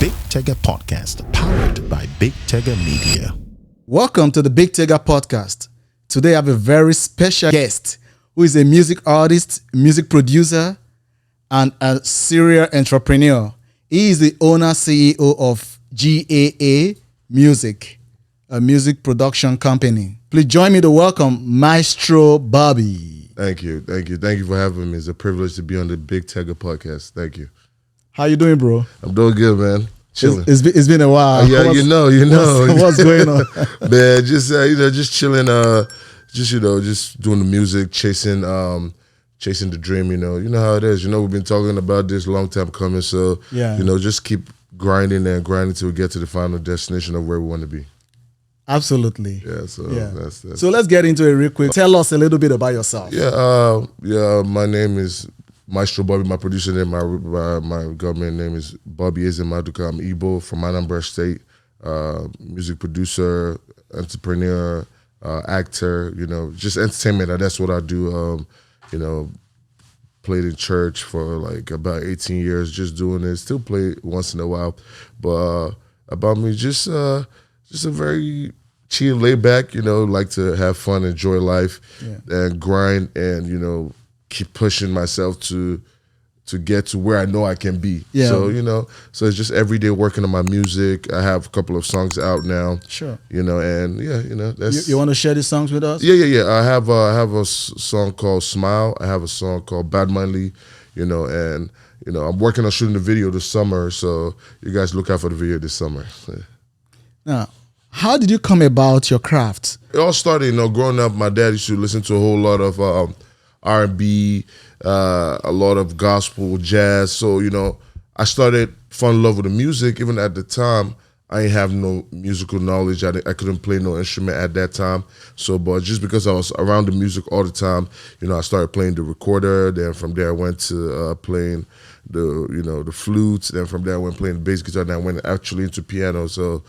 Big Tega Podcast, powered by Big Tega Media. Welcome to the Big Tega Podcast. Today I have a very special guest who is a music artist, music producer, and a serial entrepreneur. He is the owner, CEO of GAA Music, a music production company. Please join me to welcome Maestro Bobby. Thank you for having me. It's a privilege to be on the Big Tega Podcast. Thank you. How you doing, bro? I'm doing good, man. Chilling. It's been a while. Yeah, you know. What's going on? Man, just chilling. Just doing the music, chasing the dream. You know how it is. We've been talking about this long time coming. So yeah, just keep grinding till we get to the final destination of where we want to be. Absolutely. Yeah. That's so let's get into it real quick. Tell us a little bit about yourself. Yeah. My name is Maestro Bobby. My producer name, my government name is Bobby Ezemaduka. I'm Igbo from Anambra State. Music producer, entrepreneur, actor. Just entertainment. That's what I do. Played in church for like about 18 years, just doing it. Still play once in a while, but about me, just a very chill, laid back. Like to have fun, enjoy life, and grind, and keep pushing myself to get to where I know I can be. Yeah. So it's just every day working on my music. I have a couple of songs out now. Sure. That's. You want to share these songs with us? Yeah. I have a song called Smile. I have a song called Badmanly. And I'm working on shooting the video this summer. So you guys look out for the video this summer. Now, how did you come about your craft? It all started, growing up. My dad used to listen to a whole lot of R&B, a lot of gospel, jazz. So, I started fall in love with the music. Even at the time, I didn't have no musical knowledge. I couldn't play no instrument at that time. So, but just because I was around the music all the time, I started playing the recorder. Then from there, I went to playing the flutes. Then from there, I went playing the bass guitar. Then I went actually into piano. So,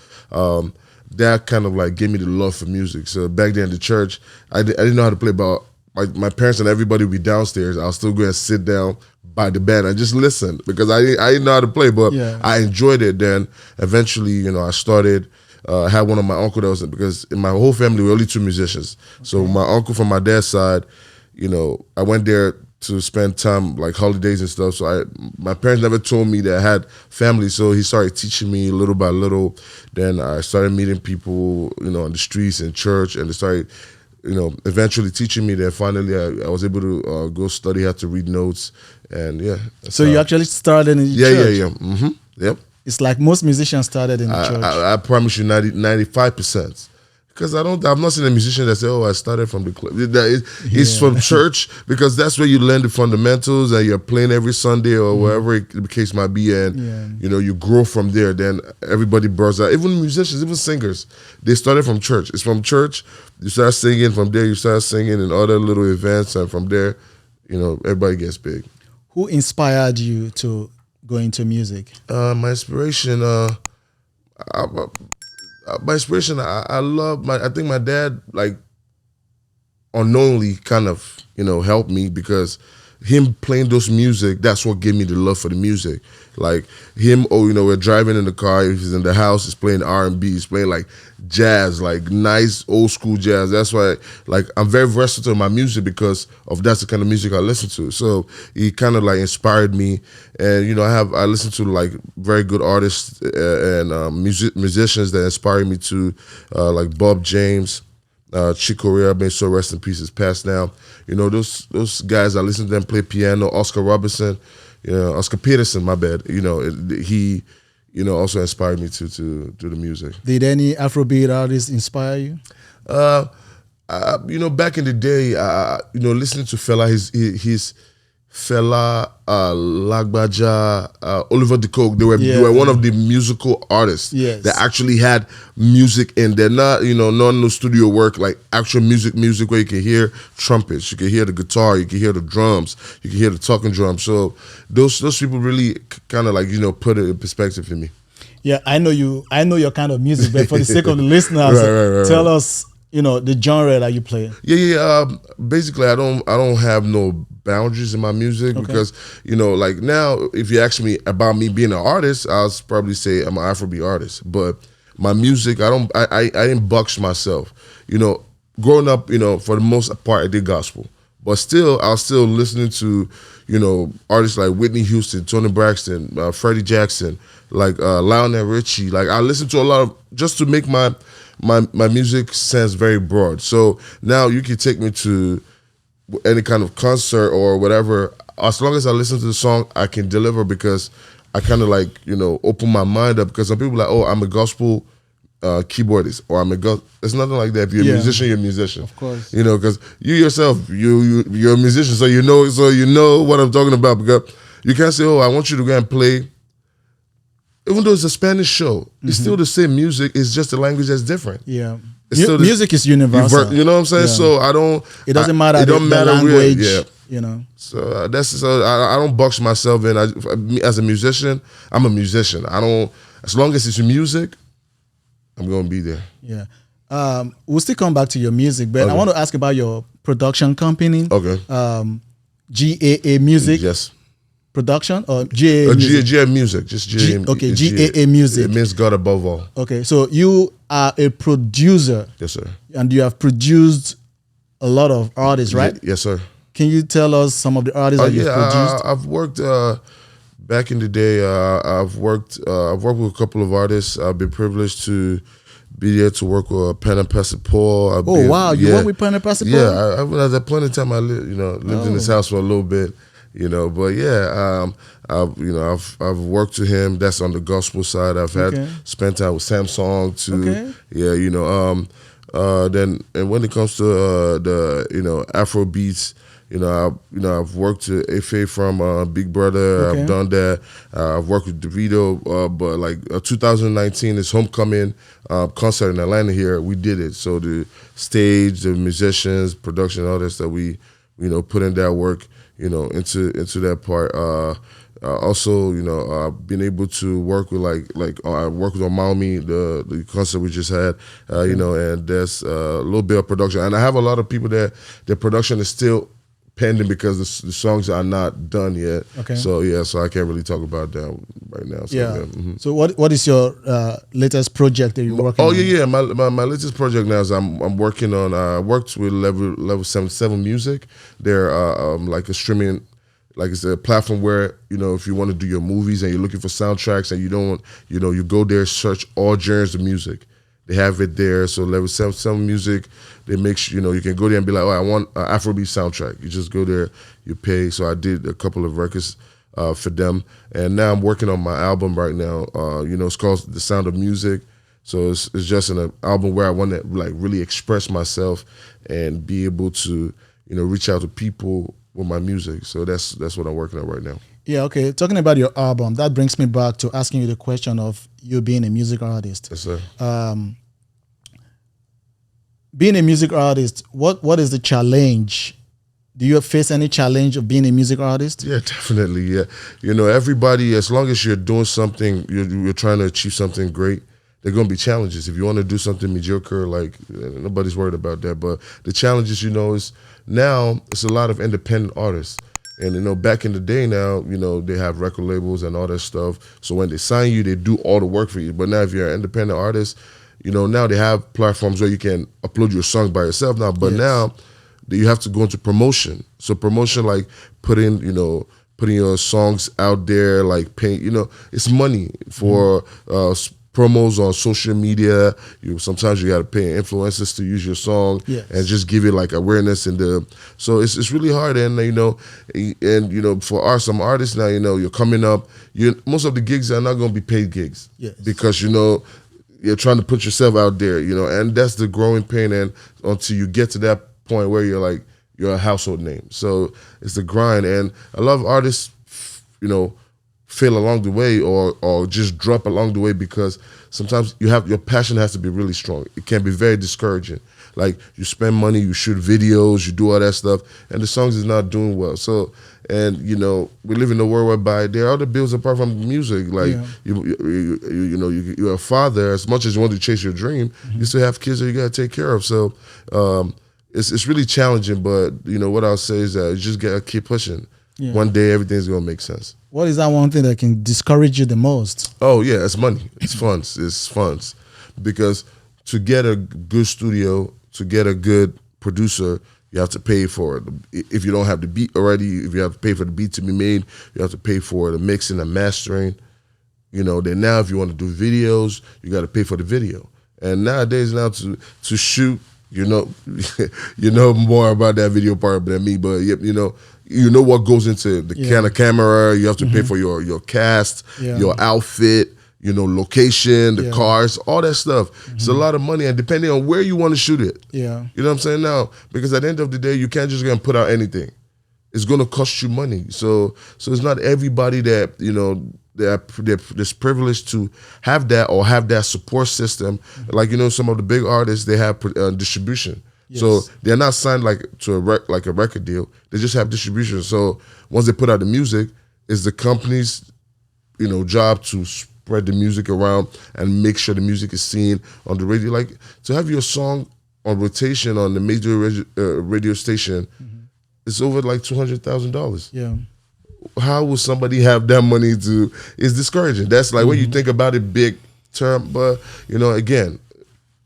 that kind of like gave me the love for music. So back then in the church, I didn't know how to play, but my parents and everybody would be downstairs. I'll still go and sit down by the band and just listen because I didn't know how to play, but I enjoyed it. Then eventually, I started. I had one of my uncle that was, because in my whole family we're only two musicians. Okay. So my uncle from my dad's side, I went there to spend time like holidays and stuff. So my parents never told me that I had family. So he started teaching me little by little. Then I started meeting people, on the streets and church, and they started, eventually teaching me. Then finally I was able to go study how to read notes, and So you actually started in the church? Yeah. Mm-hmm. Yep. It's like most musicians started in the church. I promise you 95%. Because I'm not seeing a musician that say, "Oh, I started from the club." It's from church, because that's where you learn the fundamentals, and you're playing every Sunday or wherever the case might be, and you grow from there. Then everybody bursts out. Even musicians, even singers, they started from church. It's from church. You start singing from there. You start singing in other little events, and from there, everybody gets big. Who inspired you to go into music? My inspiration. I love I think my dad, like, unknowingly kind of, helped me, because him playing those music, that's what gave me the love for the music. Like him, we're driving in the car, he's in the house, he's playing R&B, he's playing like jazz, like nice old school jazz. That's why, like, I'm very versatile in my music because of that's the kind of music I listen to. So he kind of like inspired me, and I listen to like very good artists and musicians that inspire me to, like Bob James. Chick Corea, may so rest in peace, is passed now. Those guys, I listen to them play piano. Oscar Robertson, Oscar Peterson, my bad. He, also inspired me to do the music. Did any Afrobeat artists inspire you? Back in the day, listening to Fela, his Fela, Lagbaja, Oliver De Coke, they were one of the musical artists that actually had music in there. Not no studio work, like actual music where you can hear trumpets, you can hear the guitar, you can hear the drums, you can hear the talking drums. So those people really kind of like put it in perspective for me. Yeah, I know your kind of music, but for the sake of the listeners, tell us the genre that you play. Basically, I don't have no boundaries in my music Okay. because, you know, like now, if you ask me about me being an artist, I'll probably say I'm an Afrobeat artist. But my music, I didn't box myself. You know, growing up, you know, for the most part, I did gospel. But still, I was still listening to, you know, artists like Whitney Houston, Toni Braxton, Freddie Jackson, like Lionel Richie. Like I listened to a lot of, just to make my music sense very broad. So now you can take me to any kind of concert or whatever. As long as I listen to the song, I can deliver because I kind of like, you know, open my mind up because some people are like, oh, I'm a gospel keyboardist or I'm a gospel. It's nothing like that. If you're a musician, you're a musician. Of course. You know, because you yourself, you're a musician, so you know what I'm talking about. Because you can't say, oh, I want you to go and play. Even though it's a Spanish show, it's still the same music. It's just the language that's different. Yeah. It's still Music is universal. You know what I'm saying? Yeah. So I don't. It doesn't matter. It don't matter language. yeah. You know. So I don't box myself in. As a musician, I'm a musician. I don't. As long as it's music, I'm gonna be there. Yeah. We'll still come back to your music, but I Okay. want to ask about your production company. Okay. GAA Music Yes. Production or GAA Music? GA Music. Just GA. Okay, GAA Music. It means God above all. Okay, so you are a producer Yes, sir. and you have produced a lot of artists, right? Yes, sir. Can you tell us some of the artists that you've produced? I've worked back in the day. I've worked with a couple of artists. I've been privileged to be there to work with Pen and Paul. Oh wow, you work with Pen and Paul? Yeah, at that point in time, I lived in this house for a little bit. You know, but yeah, I've worked with him. That's on the gospel side. I've had spent time with Samsung too. Okay. Yeah, you know, then and when it comes to the Afro beats, I've worked with Efe from Big Brother. Okay. I've done that. I've worked with Davido, but like 2019 is homecoming concert in Atlanta. Here we did it. So the stage, the musicians, production, all that stuff. We put in that work. Into that part. Also, being able to work with I worked with Omami, the concert we just had, and there's a little bit of production. And I have a lot of people that their production is still pending because the songs are not done yet. Okay. So yeah, so I can't really talk about that right now. So, Yeah. Mhm. So what is your latest project that you're working on? Oh yeah. My latest project now is I'm working on. I worked with Level 77 Music. They're like a streaming, like it's a platform where if you want to do your movies and you're looking for soundtracks and you don't, you go there, search all genres of music. They have it there. So Level 77 Music, they make you can go there and be like, oh, I want an Afrobeat soundtrack. You just go there, you pay. So I did a couple of records for them, and now I'm working on my album right now. It's called The Sound of Music. So it's just an album where I want to like really express myself and be able to reach out to people with my music. So that's what I'm working on right now. Yeah, okay. Talking about your album, that brings me back to asking you the question of you being a music artist. Yes, sir. Being a music artist, what is the challenge? Do you face any challenge of being a music artist? Yeah, definitely. Yeah, everybody, as long as you're doing something, you're trying to achieve something great, there are going to be challenges. If you want to do something mediocre, like nobody's worried about that. But the challenges, is now it's a lot of independent artists. And, back in the day now, they have record labels and all that stuff. So when they sign you, they do all the work for you. But now if you're an independent artist, now they have platforms where you can upload your songs by yourself now. But now you have to go into promotion. So promotion, like putting your songs out there, like paying, it's money for promos on social media. Sometimes you got to pay influencers to use your song and just give it like awareness so it's really hard. And for some artists now, you're coming up. Most of the gigs are not going to be paid gigs because you're trying to put yourself out there. And that's the growing pain. And until you get to that point where you're a household name, so it's the grind. And a lot of artists, fail along the way or just drop along the way because sometimes your passion has to be really strong. It can be very discouraging. Like you spend money, you shoot videos, you do all that stuff, and the songs is not doing well. So, and we live in a world whereby there are other bills apart from music. Like you're a father. As much as you want to chase your dream, you still have kids that you got to take care of. So, it's really challenging. But you know what I'll say is that you just gotta keep pushing. Yeah. One day everything's gonna make sense. What is that one thing that can discourage you the most? Oh yeah, it's money. It's funds. It's funds. Because to get a good studio, to get a good producer, you have to pay for it. If you don't have the beat already, if you have to pay for the beat to be made, you have to pay for the mixing and mastering. You know, then now if you want to do videos, you got to pay for the video. And nowadays now to shoot, you know, you know more about that video part than me, but you know what goes into the kind of camera. You have to pay for your cast, your outfit, you know, location, the cars, all that stuff. It's a lot of money, and depending on where you want to shoot it. Yeah. You know what I'm saying now? Because at the end of the day, you can't just go and put out anything. It's going to cost you money. So it's not everybody that, you know, they're privileged to have that or have that support system. Like, you know, some of the big artists, they have distribution. Yes. So they're not signed like to a record deal. They just have distribution. So once they put out the music, it's the company's, you know, job to spread the music around and make sure the music is seen on the radio. Like to have your song on rotation on the major radio station, it's over like $200,000. Yeah. How will somebody have that money to? It's discouraging. That's like when you think about it big term, but you know, again,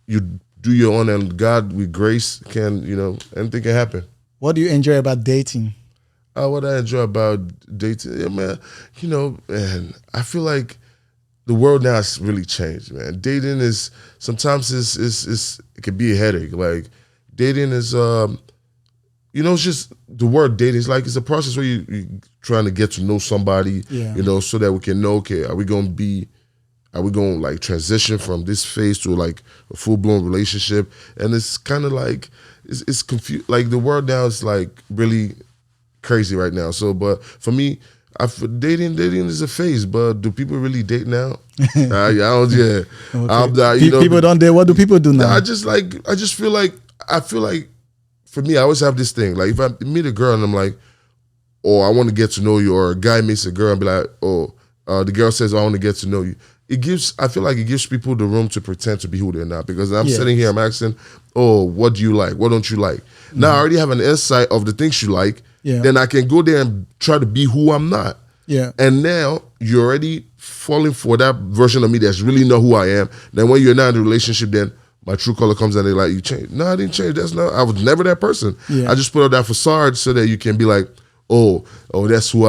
you do your own, and God with grace can, you know, anything can happen. What do you enjoy about dating? What I enjoy about dating, yeah, man, you know, man, I feel like the world now has really changed, man. Dating is sometimes it can be a headache. Like dating is you know, it's just the word dating is like it's a process where you trying to get to know somebody, you know, so that we can know, okay, are we going to like transition from this phase to like a full blown relationship? And it's kind of like it's confused. Like the world now is like really crazy right now. So, but for me, dating is a phase. But do people really date now? I don't. Yeah, Okay. You know, People don't date. What do people do now? I just feel like for me, I always have this thing. Like if I meet a girl and I'm like, oh, I want to get to know you, or a guy meets a girl and be like, oh, the girl says, I want to get to know you. I feel like it gives people the room to pretend to be who they're not. Because I'm sitting here, I'm asking, oh, what do you like? What don't you like? Now I already have an insight of the things you like. Yeah. Then I can go there and try to be who I'm not. Yeah. And now you're already falling for that version of me that's really not who I am. Then when you're not in a relationship, then my true color comes out and they're like, you changed. No, I didn't change. I was never that person. Yeah. I just put up that facade so that you can be like, oh, that's who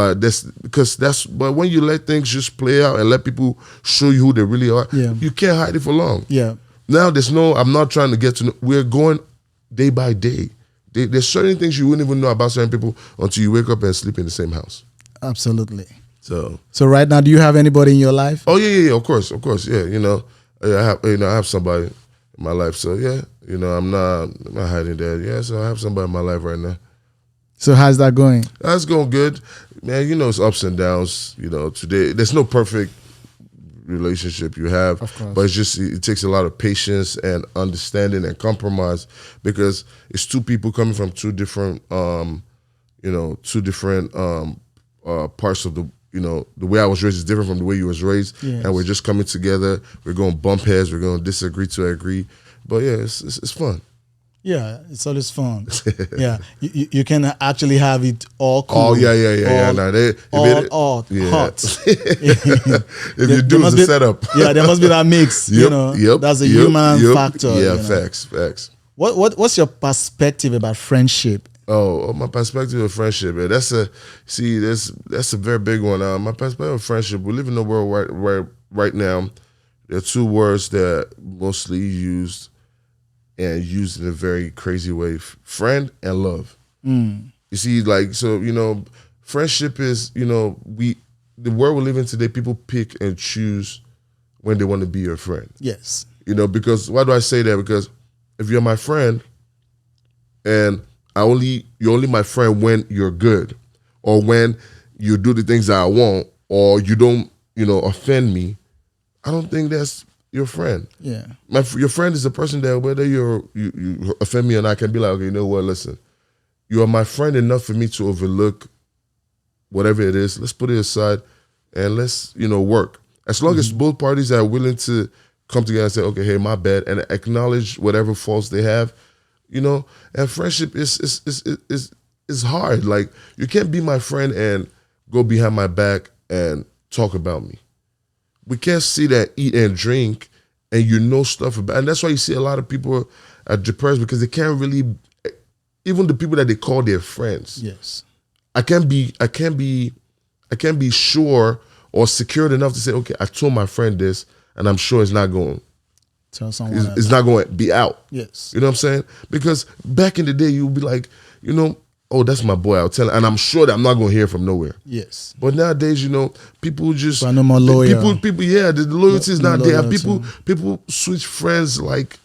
but when you let things just play out and let people show you who they really are, you can't hide it for long. Yeah. Now I'm not trying to get to know, we're going day by day. There's certain things you wouldn't even know about certain people until you wake up and sleep in the same house. Absolutely. So right now, do you have anybody in your life? Oh yeah, of course, yeah. You know, I have somebody in my life. So yeah, you know, I'm not hiding that. Yeah, so I have somebody in my life right now. So how's that going? That's going good, man. You know, it's ups and downs. You know, today there's no perfect relationship you have, but it's just it takes a lot of patience and understanding and compromise, because it's two people coming from two different parts of the, you know, the way I was raised is different from the way you was raised, and we're just coming together. We're going to bump heads. We're going to disagree to agree, but yeah, it's fun. Yeah, it's always fun. Yeah, you can actually have it all cool. Oh yeah. All hot. If you do the setup. Yeah, there must be that mix. You know, that's a human factor. Yeah, you know? Facts. What's your perspective about friendship? Oh, my perspective of friendship, man. That's a very big one. My perspective of friendship. We live in a world right now. There are two words that mostly used in a very crazy way: friend and love. You see, like, so, you know, friendship is, you know, the world we live in today, people pick and choose when they want to be your friend. Yes. You know, because why do I say that? Because if you're my friend and you're only my friend when you're good, or when you do the things that I want, or you don't, you know, offend me, I don't think that's your friend. Yeah. Your friend is a person that whether you offend me or not, I can be like, okay, you know what, listen, you are my friend enough for me to overlook whatever it is. Let's put it aside and let's, you know, work. As long as both parties are willing to come together and say, okay, hey, my bad, and acknowledge whatever faults they have, you know. And friendship is hard. Like, you can't be my friend and go behind my back and talk about me. We can't sit there, eat and drink, and you know stuff about. And that's why you see a lot of people are depressed, because they can't really, even the people that they call their friends. Yes. I can't be sure or secured enough to say, okay, I told my friend this, and I'm sure it's not going. Tell someone It's not going to be out. Yes. You know what I'm saying? Because back in the day, you'd be like, you know, oh, that's my boy. I'll tell him, and I'm sure that I'm not going to hear from nowhere. Yes. But nowadays, you know, people just But no more loyal. People, yeah, the loyalty is not there. Loyalty. People switch friends like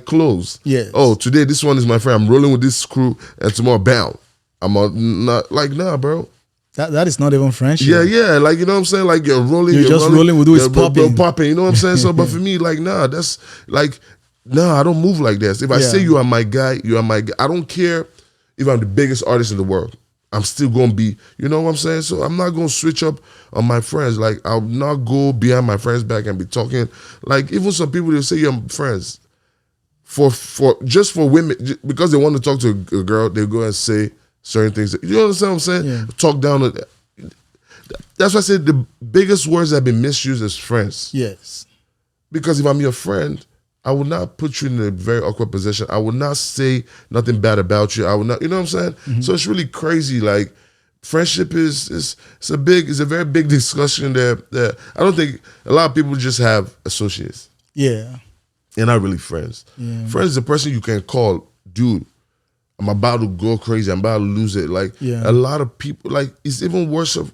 clothes. Yes. Oh, today this one is my friend. I'm rolling with this crew, and tomorrow, bam, not like, nah, bro. That is not even friendship. Yeah, like, you know what I'm saying? Like, you're just rolling with who is popping. Popping, you know what I'm saying? So, but for me, like, nah, that's like, nah, I don't move like this. If I say you are my guy, you are my guy. I don't care if I'm the biggest artist in the world. I'm still going to be, you know what I'm saying? So I'm not going to switch up on my friends. Like, I'll not go behind my friends' back and be talking. Like, even some people, they say you're friends. For women, because they want to talk to a girl, they go and say certain things. You understand what I'm saying? Yeah. Talk down. That's why I said the biggest words that have been misused is friends. Yes. Because if I'm your friend, I will not put you in a very awkward position. I will not say nothing bad about you. I will not, you know what I'm saying? Mm-hmm. So it's really crazy. Like, friendship is a very big discussion there. I don't think a lot of people just have associates. Yeah. They're not really friends. Yeah. Friends is a person you can call, dude, I'm about to go crazy. I'm about to lose it. Like, a lot of people, like, it's even worse for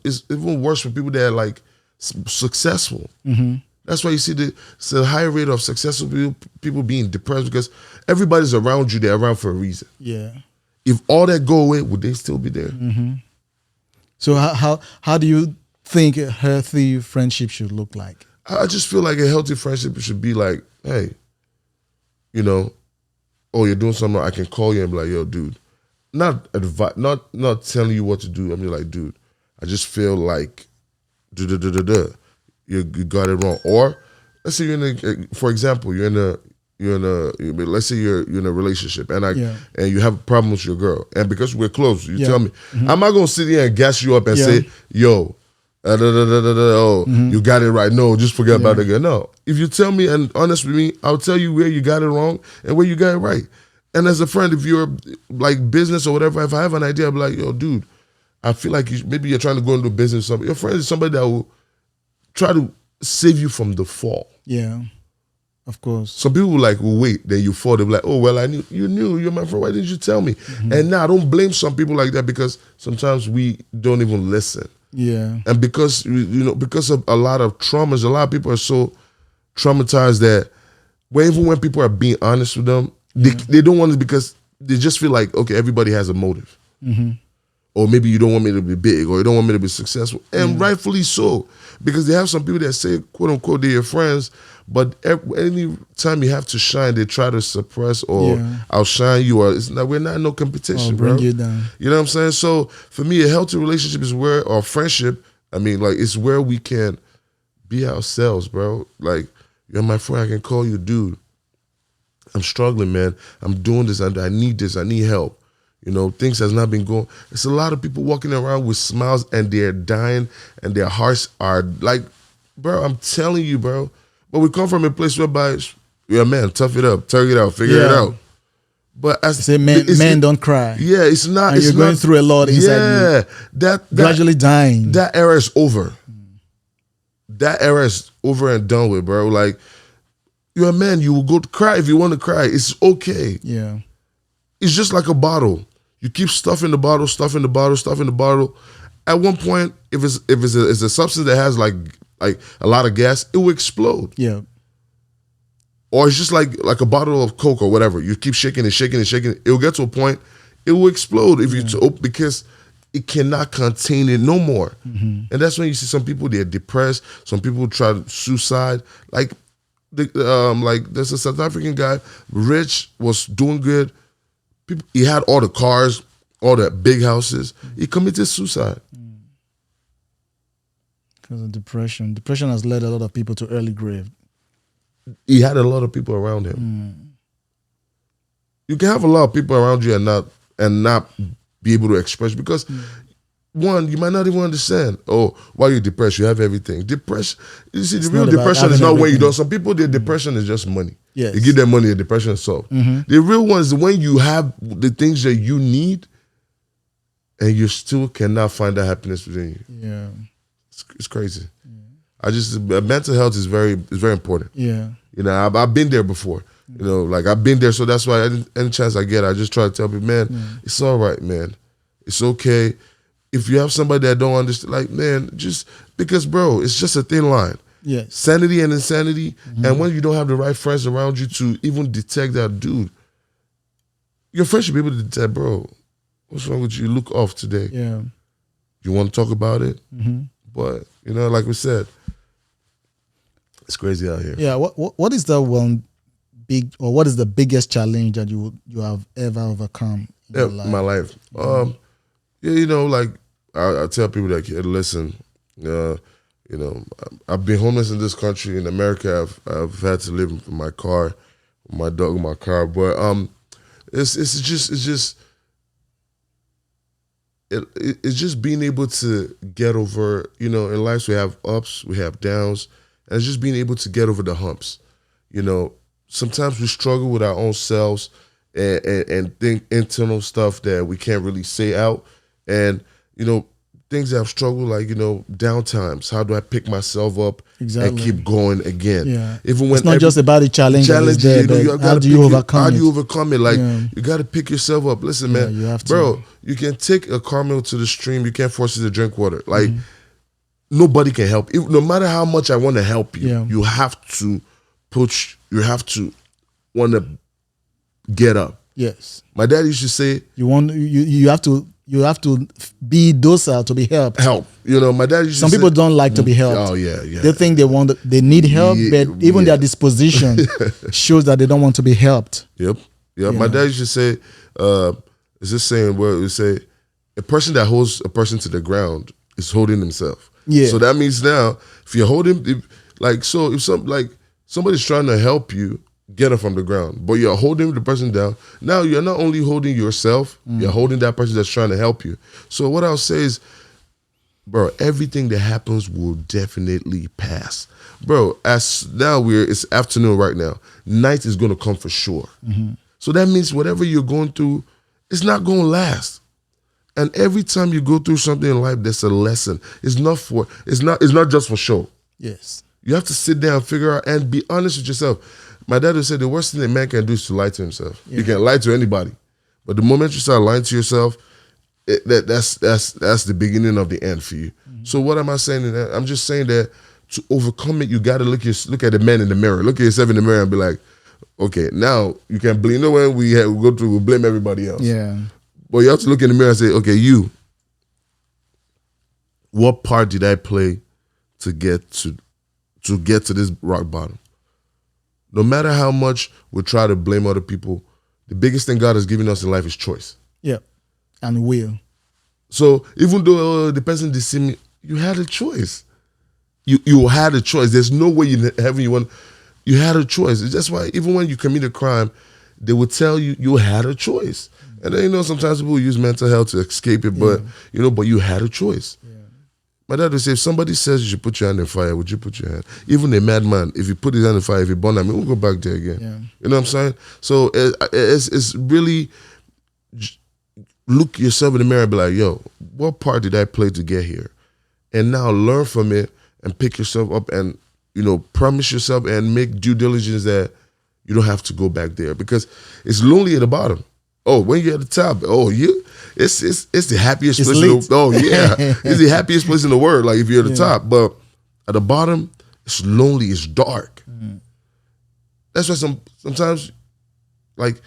people that are like successful. Mm-hmm. That's why you see it's a high rate of successful people being depressed, because everybody's around you. They're around for a reason. Yeah. If all that go away, would they still be there? Mm-hmm. So how do you think a healthy friendship should look like? I just feel like a healthy friendship should be like, hey, you know, oh, you're doing something, I can call you and be like, yo, dude, not telling you what to do. I'm just like, dude, I just feel like, you got it wrong. Or let's say for example, let's say you're in a relationship and and you have a problem with your girl, and because we're close, you tell me, I'm not gonna sit here and gas you up and say, yo, you got it right. No, just forget about it again. No. If you tell me and honest with me, I'll tell you where you got it wrong and where you got it right. And as a friend, if you're like business or whatever, if I have an idea, I'll be like, yo, dude, I feel like maybe you're trying to go into business or something. Your friend is somebody that will try to save you from the fall. Yeah. Of course. Some people will wait, then you fall. They'll be like, oh, well, you knew, you're my friend. Why didn't you tell me? Mm-hmm. And now I don't blame some people like that, because sometimes we don't even listen. Yeah. And because of a lot of traumas, a lot of people are so traumatized that even when people are being honest with them, they don't want it, because they just feel like, okay, everybody has a motive. Mm-hmm. Or maybe you don't want me to be big, or you don't want me to be successful. And rightfully so, because they have some people that say, quote unquote, they're your friends, but any time you have to shine, they try to suppress or outshine you, or we're not in no competition, bring bro. You down. You know what I'm saying? So for me, a healthy relationship is or friendship, it's where we can be ourselves, bro. Like, you're my friend, I can call you, dude, I'm struggling, man. I'm doing this, I need this, I need help. You know, things has not been going. It's a lot of people walking around with smiles and they're dying and their hearts are like, bro, I'm telling you, bro. But we come from a place whereby, man, tough it up, tug it out, figure it out. But as say, men don't cry. Yeah, it's not. And you're going through a lot inside you. That gradually dying. That era is over. That era is over and done with, bro. Like, you're a man, you will go cry if you want to cry. It's okay. Yeah. It's just like a bottle. You keep stuffing the bottle. At one point, if it's a substance that has like a lot of gas, it will explode. Yeah. Or it's just like a bottle of Coke or whatever. You keep shaking it. It will get to a point, it will explode because it cannot contain it no more. Mm-hmm. And that's when you see some people, they're depressed. Some people try to suicide. Like there's a South African guy, rich, was doing good. He had all the cars, all the big houses. He committed suicide. Because of depression. Depression has led a lot of people to early grave. He had a lot of people around him. you can have a lot of people around you and not be able to express, because one, you might not even understand. Oh, why are you depressed? You have everything. Depression. You see, the real depression is not when you don't. Some people, their depression is just money. Yes. You give them money, the depression is solved. The real one is when you have the things that you need, and you still cannot find that happiness within you. Yeah. It's crazy. Mental health is very important. Yeah. You know, I've been there before. You know, like I've been there, so that's why any chance I get, I just try to tell people, man, it's all right, man. It's okay. If you have somebody that don't understand, like, man, just because, bro, it's just a thin line. Yes. Sanity and insanity, and when you don't have the right friends around you to even detect that, dude, your friends should be able to detect, bro, what's wrong with you? Look off today. Yeah. You want to talk about it? But, you know, like we said, it's crazy out here. Yeah. What is the what is the biggest challenge that you have ever overcome in your life? My life. Yeah, you know, like I tell people that, listen, you know, I've been homeless in this country. In America, I've had to live in my car, my dog, my car. But it's just being able to get over. You know, in life we have ups, we have downs, and it's just being able to get over the humps. You know, sometimes we struggle with our own selves and think internal stuff that we can't really say out. And, you know, things that I've struggled, like, you know, downtimes. How do I pick myself up and keep going again? Yeah. Even when it's not just about the challenge there, you know, how do you overcome it? How do you overcome it? Like, you got to pick yourself up. Listen, man, you have to. bro, you can take a caramel to the stream. You can't force it to drink water. Like, nobody can help. No matter how much I want to help you, you have to want to get up. Yes. My dad used to say, you have to be docile to be helped. Help. You know, my dad used to Some say, people don't like to be helped. Oh, yeah. They think they need help, but even their disposition shows that they don't want to be helped. Yep. My dad used to say, it's this saying where it would say, a person that holds a person to the ground is holding himself. Yeah. So that means now, if you're holding, if somebody's trying to help you, get her from the ground, but you're holding the person down. Now you're not only holding yourself, you're holding that person that's trying to help you. So what I'll say is, bro, everything that happens will definitely pass. Bro, as now it's afternoon right now. Night is going to come for sure. So that means whatever you're going through, it's not going to last. And every time you go through something in life, there's a lesson. It's not just for show. Yes. You have to sit down and figure out and be honest with yourself. My dad would say the worst thing a man can do is to lie to himself. You can lie to anybody, but the moment you start lying to yourself, that's the beginning of the end for you. So what am I saying in that? I'm just saying that to overcome it, you got to look at the man in the mirror. Look at yourself in the mirror and be like, okay, now you can blame. You know, when we go through, we blame everybody else. Yeah. But you have to look in the mirror and say, okay, what part did I play to get to this rock bottom? No matter how much we try to blame other people, the biggest thing God has given us in life is choice. Yeah, and will. So even though the person deceived me, you had a choice. You had a choice. There's no way in heaven you had a choice. That's why even when you commit a crime, they will tell you had a choice. And then, you know, sometimes people use mental health to escape it, but you had a choice. Yeah. My dad would say, if somebody says you should put your hand in fire, would you put your hand? Even a madman, if he put his hand in fire, if he burn at me, we'll go back there again. Yeah. You know what I'm saying? So it's really look yourself in the mirror and be like, yo, what part did I play to get here? And now learn from it and pick yourself up and, you know, promise yourself and make due diligence that you don't have to go back there, because it's lonely at the bottom. Oh, when you're at the top, it's the happiest place in the world. Oh yeah, it's the happiest place in the world. Like if you're at the top, but at the bottom, it's lonely, it's dark. That's why sometimes, like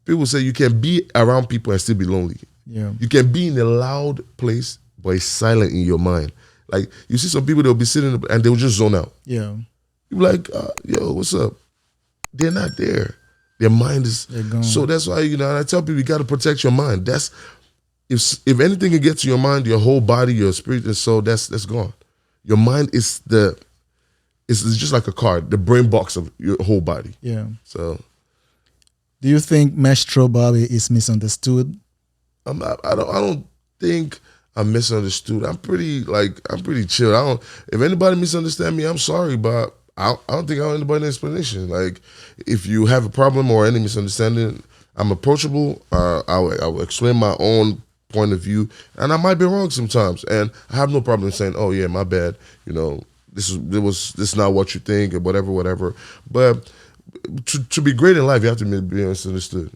people say, you can be around people and still be lonely. Yeah, you can be in a loud place, but it's silent in your mind. Like you see some people, they'll be sitting and they'll just zone out. Yeah, you're like, yo, what's up? They're not there. Their mind is gone. So that's why, you know, and I tell people you got to protect your mind. That's if anything can get to your mind, your whole body, your spirit and soul, that's gone. Your mind is it's just like a car, the brain box of your whole body. Yeah. So Do you think Maestro Bobby is misunderstood? I don't think I'm misunderstood. I'm pretty chill. If anybody misunderstand me, I'm sorry, but I don't think I owe anybody an explanation. Like, if you have a problem or any misunderstanding, I'm approachable. I will explain my own point of view, and I might be wrong sometimes, and I have no problem saying, "Oh yeah, my bad." This is not what you think, or whatever. But to be great in life, you have to be misunderstood.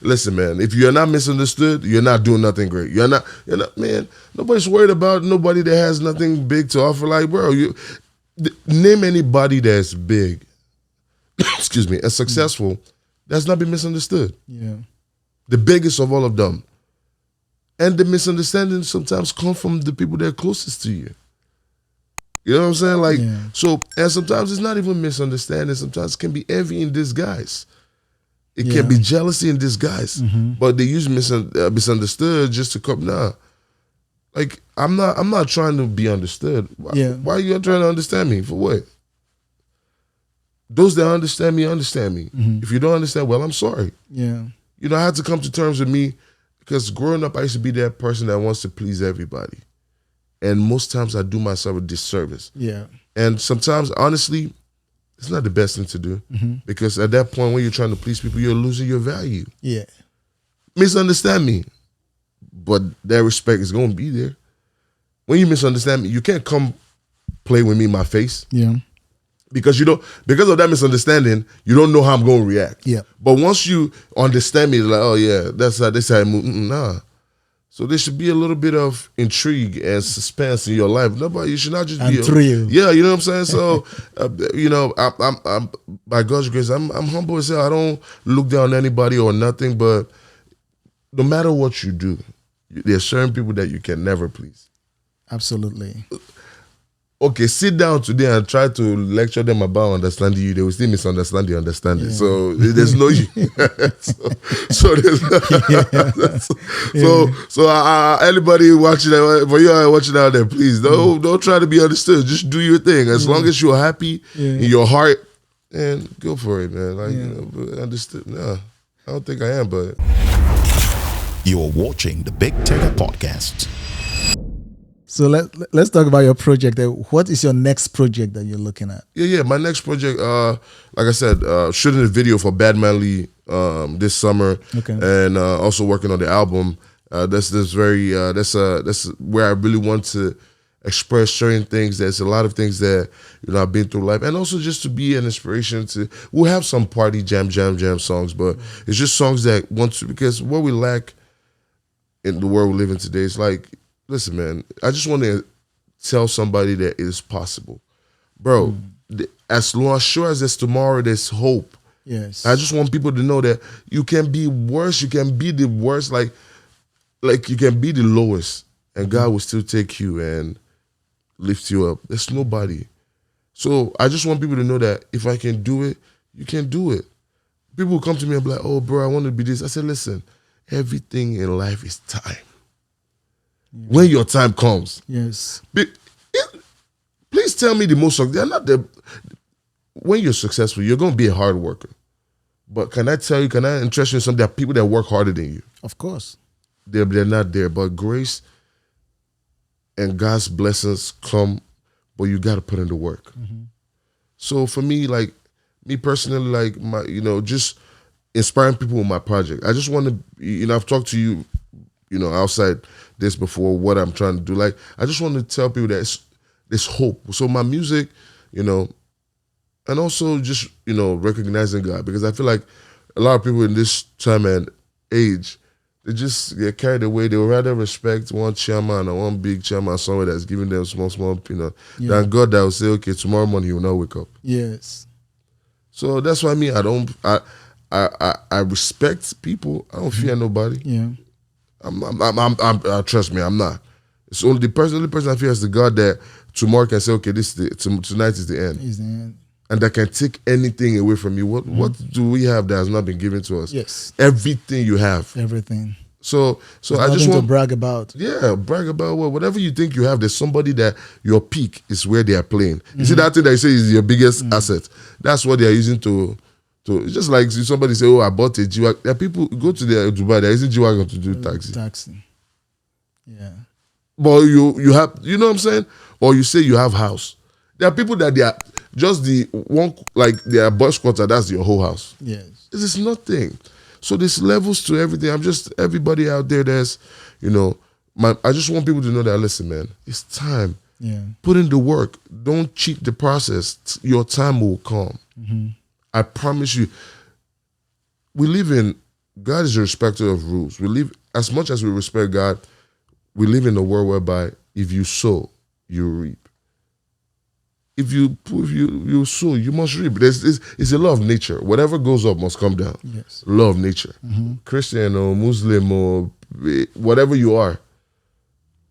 Listen, man. If you're not misunderstood, you're not doing nothing great. You're not, man. Nobody's worried about nobody that has nothing big to offer. Like, bro, name anybody that's big, excuse me, and successful that's not been misunderstood. Yeah, the biggest of all of them, and the misunderstandings sometimes come from the people that are closest to you. You know what I'm saying? Like, so, and sometimes it's not even misunderstanding. Sometimes it can be envy in disguise. It can be jealousy in disguise. But they use misunderstood just to come. Nah, like I'm not trying to be understood. Why are you trying to understand me? For what? Those that understand me. If you don't understand, well, I'm sorry. Yeah. I had to come to terms with me, because growing up, I used to be that person that wants to please everybody. And most times I do myself a disservice. Yeah. And sometimes, honestly, it's not the best thing to do. Because at that point, when you're trying to please people, you're losing your value. Yeah. Misunderstand me, but that respect is going to be there. When you misunderstand me, you can't come play with me in my face. Yeah. Because because of that misunderstanding, you don't know how I'm going to react. Yeah. But once you understand me, like, oh yeah, that's how I move. Nah. So there should be a little bit of intrigue and suspense in your life. You should not just be thrill. Yeah, you know what I'm saying. So, I'm by God's grace, I'm humble as hell. I don't look down on anybody or nothing. But no matter what you do, there are certain people that you can never please. Absolutely. Okay, sit down today and try to lecture them about understanding you. They will still misunderstand the understanding. Yeah. So there's no anybody watching for you watching out there, please don't try to be understood. Just do your thing. As long as you're happy in your heart, and go for it, man. Like understood. No, I don't think I am, but You're watching the Big Tega Podcast. So let's talk about your project. What is your next project that you're looking at? Yeah. My next project, like I said, shooting a video for Badmanly this summer, and also working on the album. That's where I really want to express certain things. There's a lot of things that I've been through life, and also just to be an inspiration to. We'll have some party jam songs, but it's just songs that because what we lack in the world we live in today is like. Listen, man, I just want to tell somebody that it is possible. Bro, as sure as there's tomorrow, there's hope. Yes. I just want people to know that you can be worse, you can be the worst, like you can be the lowest, and God will still take you and lift you up. There's nobody. So I just want people to know that if I can do it, you can do it. People will come to me and be like, oh, bro, I want to be this. I said, listen, everything in life is time. When your time comes. Yes. Please tell me the most. They're not the. When you're successful, you're going to be a hard worker. But can I interest you in something? There are people that work harder than you. Of course. They're not there. But grace and God's blessings come, but you got to put in the work. So for me, like, me personally, like, my, just inspiring people with my project. I just want to, I've talked to you, outside this before, what I'm trying to do. Like, I just want to tell people that there's hope. So my music, and also just, recognizing God, because I feel like a lot of people in this time and age, they just get carried away. They would rather respect one chairman or one big chairman somewhere that's giving them small, than God that will say, okay, tomorrow morning you will not wake up. Yes. So that's why I respect people. I don't fear nobody. Yeah. Trust me, I'm not. It's only the person I fear is the God that tomorrow can say, okay, tonight is the end. Is the end. And that can take anything away from you. What do we have that has not been given to us? Yes. Everything you have. Everything. So there's I just want to brag about. Yeah, brag about whatever you think you have. There's somebody that your peak is where they are playing. You see that thing that you say is your biggest asset. That's what they are using to So it's just like if somebody say, "Oh, I bought a G-Wagon." There are people go to Dubai. There isn't G-Wagon to do taxi. Taxi. Yeah. But you have, you know what I'm saying? Or you say you have house. There are people that they are just the one, like their bus quarter, that's your whole house. Yes. This is nothing. So there's levels to everything. I'm just, everybody out there that's, you know, I just want people to know that, listen, man, it's time. Yeah. Put in the work. Don't cheat the process. Your time will come. I promise you. We live in, God is a respecter of rules. We live, as much as we respect God, we live in a world whereby if you sow, you reap. If you sow, you must reap. It's a law of nature. Whatever goes up must come down. Yes. Law of nature. Christian or Muslim or whatever you are,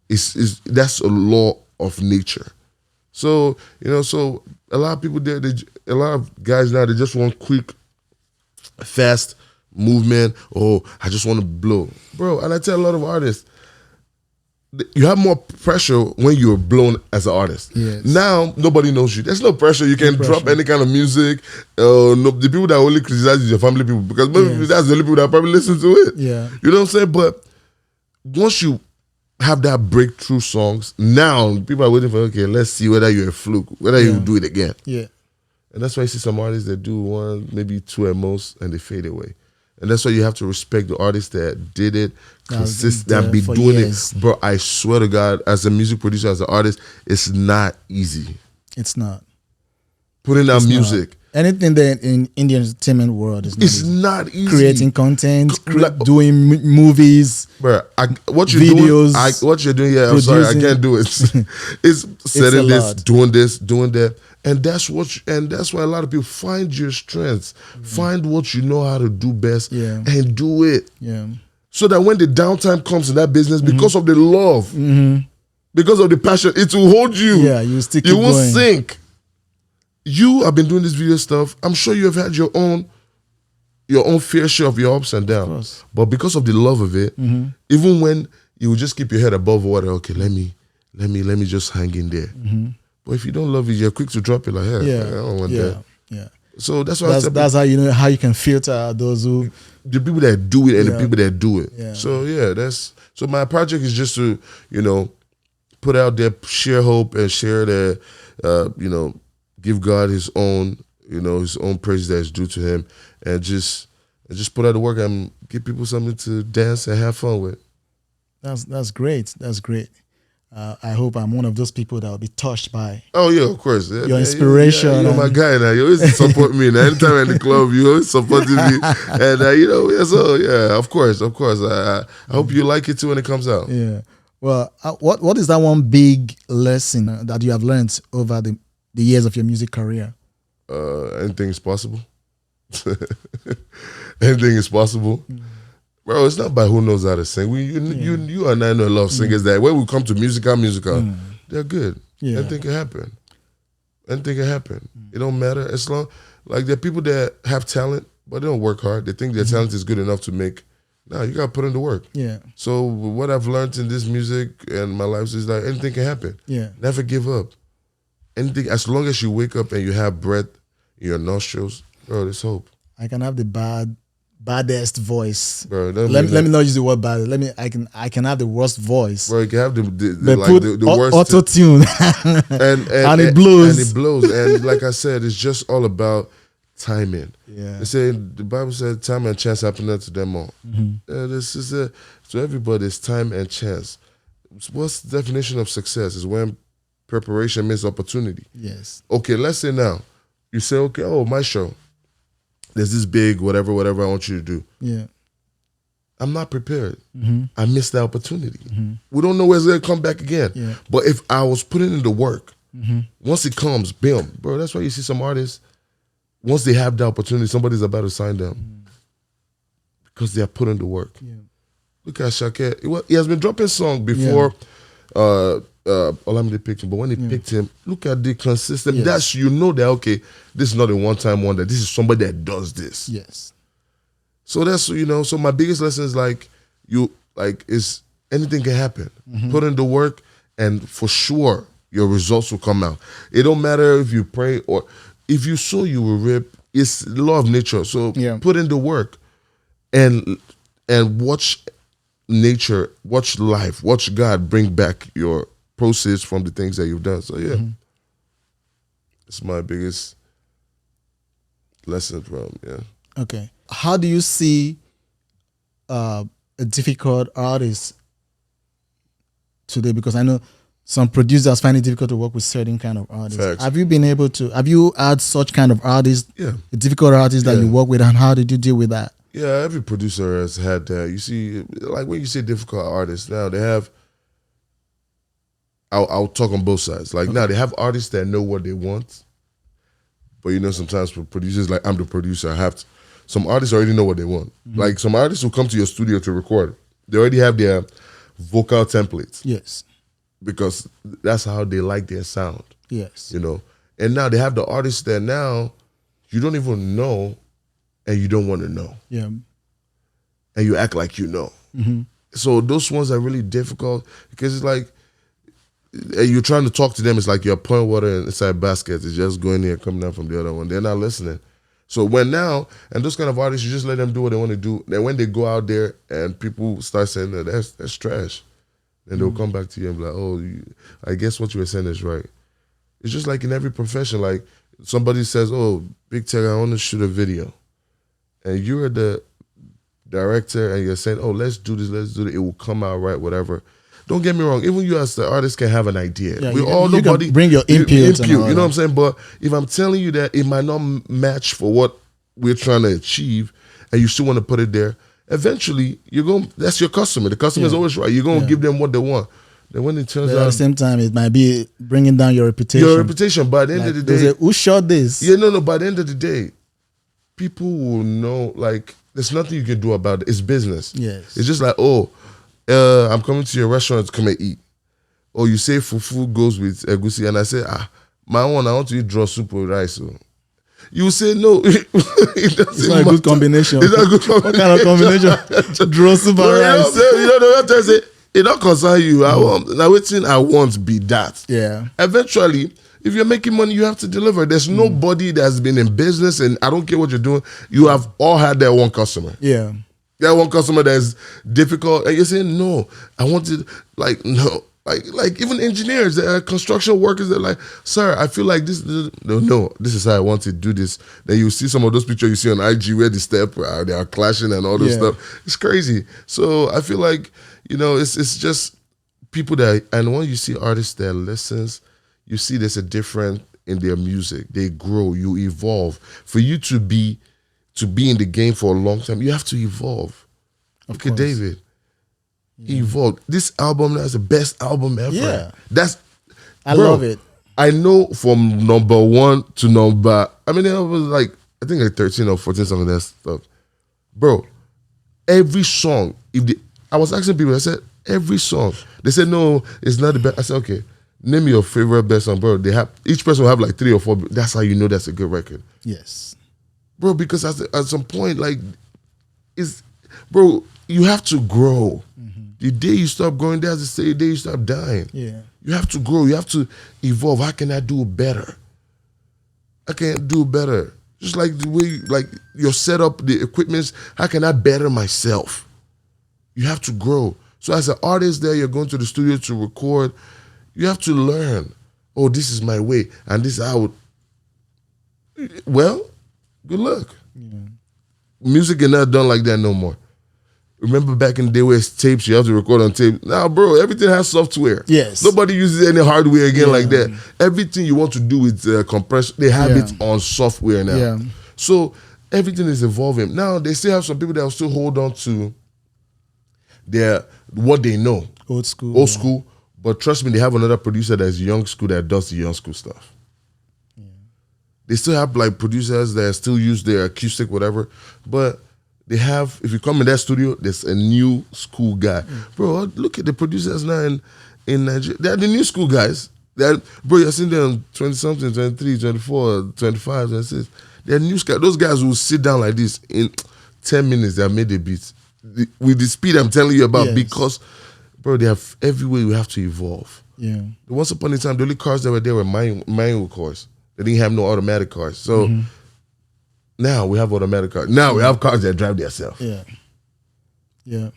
that's a law of nature. So, you know, so a lot of people there, a lot of guys now, they just want quick, fast movement. Oh, I just want to blow. Bro, and I tell a lot of artists, you have more pressure when you're blown as an artist. Yes. Now, nobody knows you. There's no pressure. You can drop any kind of music. The people that only criticize is your family people, because maybe that's the only people that probably listen to it. Yeah. You know what I'm saying? But once you have that breakthrough songs, now people are waiting for, okay, let's see whether you're a fluke, whether you do it again. Yeah. And that's why you see some artists that do one, maybe two at most, and they fade away. And that's why you have to respect the artists that did it, consistent, that be doing years. it. Bro, I swear to God, as a music producer, as an artist, it's not easy. It's not. Putting out music. Not. Anything that in Indian entertainment world is not It's easy. not easy. Creating content, doing movies, bro. What you're videos, doing, what you're doing, yeah, I'm sorry, I can't do it. It's setting this, doing that. And that's why a lot of people find your strengths, find what you know how to do best, and do it. Yeah. So that when the downtime comes in that business, because of the love, because of the passion, it will hold you. Yeah, you still keep you won't going. sink. You have been doing this video stuff. I'm sure you have had your own fair share of your ups and downs. But because of the love of it, even when you will just keep your head above water, okay, let me just hang in there. But if you don't love it, you're quick to drop it. Like, hey, I don't want that. Yeah. So that's why that's how you know how you can filter out those who, the people that do it and the people that do it. Yeah. So so my project is just to, you know, put out there, share hope and share the, you know, give God his own praise that is due to him, and just put out the work and give people something to dance and have fun with. That's great. That's great. I hope I'm one of those people that will be touched by. Oh yeah, of course. Your inspiration. You're my guy now. You always support me. Now, anytime I'm in the club, you always supporting me. And you know, so yeah, of course. I hope you like it too when it comes out. Yeah. Well, what is that one big lesson that you have learned over the years of your music career? Anything is possible. Anything is possible. Bro, it's not by who knows how to sing. You and I know a lot of singers that when we come to musical, they're good. Yeah. Anything can happen. Anything can happen. It don't matter. As long, like, there are people that have talent, but they don't work hard. They think their talent is good enough to make. No, you got to put in the work. Yeah. So what I've learned in this music and my life is that anything can happen. Yeah. Never give up. Anything, as long as you wake up and you have breath in your nostrils, bro, there's hope. I can have the baddest voice. Bro, let me not use the word bad. I can have the worst voice. Bro, you can have the put worst auto tune and it blows. And it blows. And like I said, it's just all about timing. Yeah. They say the Bible said time and chance happen to them all. This is to everybody, it's time and chance. What's the definition of success? Is when preparation means opportunity. Yes. Okay, let's say now you say, okay, oh, my show, there's this big whatever I want you to do. Yeah. I'm not prepared. I missed the opportunity. We don't know where it's going to come back again. Yeah. But if I was putting in the work, once it comes, bam, bro, that's why you see some artists, once they have the opportunity, somebody's about to sign them because they are putting the work. Yeah. Look at Shakir. He has been dropping songs before Olamide picked him, but when he picked him, look at the consistent. Yes. That's, you know that, okay, this is not a one-time wonder. This is somebody that does this. Yes. So that's, you know, so my biggest lesson is is anything can happen. Put in the work and for sure your results will come out. It don't matter if you pray or if you sow, you will reap. it's the law of nature. So Yeah. put in the work and watch nature, watch life, watch God bring back your process from the things that you've done. So yeah, it's my biggest lesson from Okay. How do you see a difficult artist today? Because I know some producers find it difficult to work with certain kind of artists. Facts. Have you had such kind of artists, Yeah. a difficult artist that you work with, and how did you deal with that? Yeah, every producer has had that. You see, like when you say difficult artists, now they have. I'll talk on both sides. Like now they have artists that know what they want, but you know sometimes for producers, like I'm the producer, I have to. Some artists already know what they want. Like some artists will come to your studio to record. They already have their vocal templates. Yes. Because that's how they like their sound. Yes. You know, and now they have the artists that now you don't even know, and you don't want to know. Yeah. And you act like you know. So those ones are really difficult because it's like you're trying to talk to them. It's like you're pouring water inside baskets. It's just going there, coming down from the other one. They're not listening. So when now, and those kind of artists, you just let them do what they want to do. Then when they go out there and people start saying that that's trash, then they'll come back to you and be like, oh, I guess what you were saying is right. It's just like in every profession. Like somebody says, oh, Big Tega, I want to shoot a video. And you're the director and you're saying, oh, let's do this. It will come out right, whatever. Don't get me wrong. Even you as the artist can have an idea. Yeah, we you all can nobody bring your input you and all know what that. I'm saying? But if I'm telling you that it might not match for what we're trying to achieve, and you still want to put it there, eventually that's your customer. The customer is always right. You're gonna give them what they want. Then when it turns But at out the same time, it might be bringing down your reputation. by the end of the They day, say, who shot this? yeah, no. By the end of the day, people will know. Like, there's nothing you can do about it. It's business. Yes. It's just like, I'm coming to your restaurant to come and eat. Or you say fufu goes with egusi, and I say, I want to eat draw soup with rice. So you say no. It's not a good combination. It's not a good combination. What kind of combination? Draw soup and rice. You know what I'm saying? It don't concern you. I want be that. Yeah. Eventually, if you're making money, you have to deliver. There's nobody that's been in business, and I don't care what you're doing. You have all had that one customer. Yeah. That one customer that's difficult, and you're saying no. I want to no. Like even engineers, construction workers, they're like, sir, I feel like this. No, this is how I want to do this. Then you see some of those pictures you see on IG where they they are clashing and all this stuff. It's crazy. So I feel like, it's just people and when you see artists that listens, you see there's a difference in their music. They grow, you evolve. For you to be in the game for a long time, you have to evolve. Look at David. He evolved. This album now is the best album ever. Yeah. I love it. I know from number one to it was I think 13 or 14 songs of that stuff. Bro, every song, I was asking people, I said, every song. They said, no, it's not the best. I said, okay, name your favorite best song, bro. Each person will have like 3 or 4. That's how you know that's a good record. Yes. Bro, because at some point, you have to grow. The day you stop growing, that's the day you stop dying. Yeah. You have to grow. You have to evolve. How can I do better? I can do better. Just like the way, your setup, the equipments, how can I better myself? You have to grow. So as an artist there, you're going to the studio to record, you have to learn. Oh, this is my way. And this is how well, good luck. Yeah. Music is not done like that no more. Remember back in the day where it's tapes, you have to record on tape. Now, bro, everything has software. Yes. Nobody uses any hardware again like that. Everything you want to do with compression, they have it on software now. Yeah. So everything is evolving. Now, they still have some people that will still hold on to what they know. Old school. But trust me, they have another producer that's young school that does the young school stuff. Yeah. They still have producers that still use their acoustic, whatever. But they have, if you come in that studio, there's a new school guy. Bro, look at the producers now in Nigeria. They're the new school guys. Bro, you're seeing them 20-something, 23, 24, 25, 26. They're new guys. Those guys will sit down like this. In 10 minutes, they have made a beat. With the speed I'm telling you about, because, bro, they have everywhere you have to evolve. Yeah. Once upon a time, the only cars that were there were manual cars. They didn't have no automatic cars. So Now we have automatic cars. Now we have cars that drive themselves. Yeah. Yeah.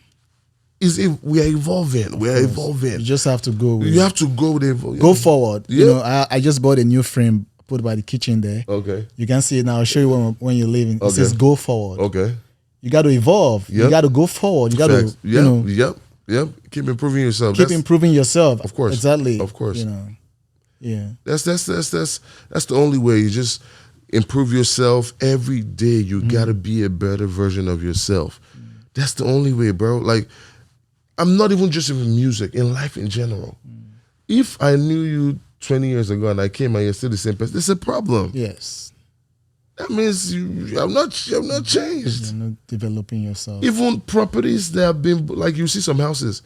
We are evolving. We are evolving. You just have to go. You have to go with it. Go forward. Yeah. You know, I just bought a new frame, put by the kitchen there. Okay. You can see it now. I'll show you when you're leaving. It says go forward. Okay. You got to evolve. You got to go forward. You got to, you know. Yep. Keep improving yourself. Keep improving yourself. Of course. Exactly. Of course. You know. Yeah. That's the only way. You just improve yourself every day. You gotta be a better version of yourself. That's the only way, bro. Like, I'm not even just in music, in life in general. If I knew you 20 years ago and I came and you're still the same person, it's a problem. Yes. That means I'm not changed. You're not developing yourself. Even properties that have been, like, you see some houses,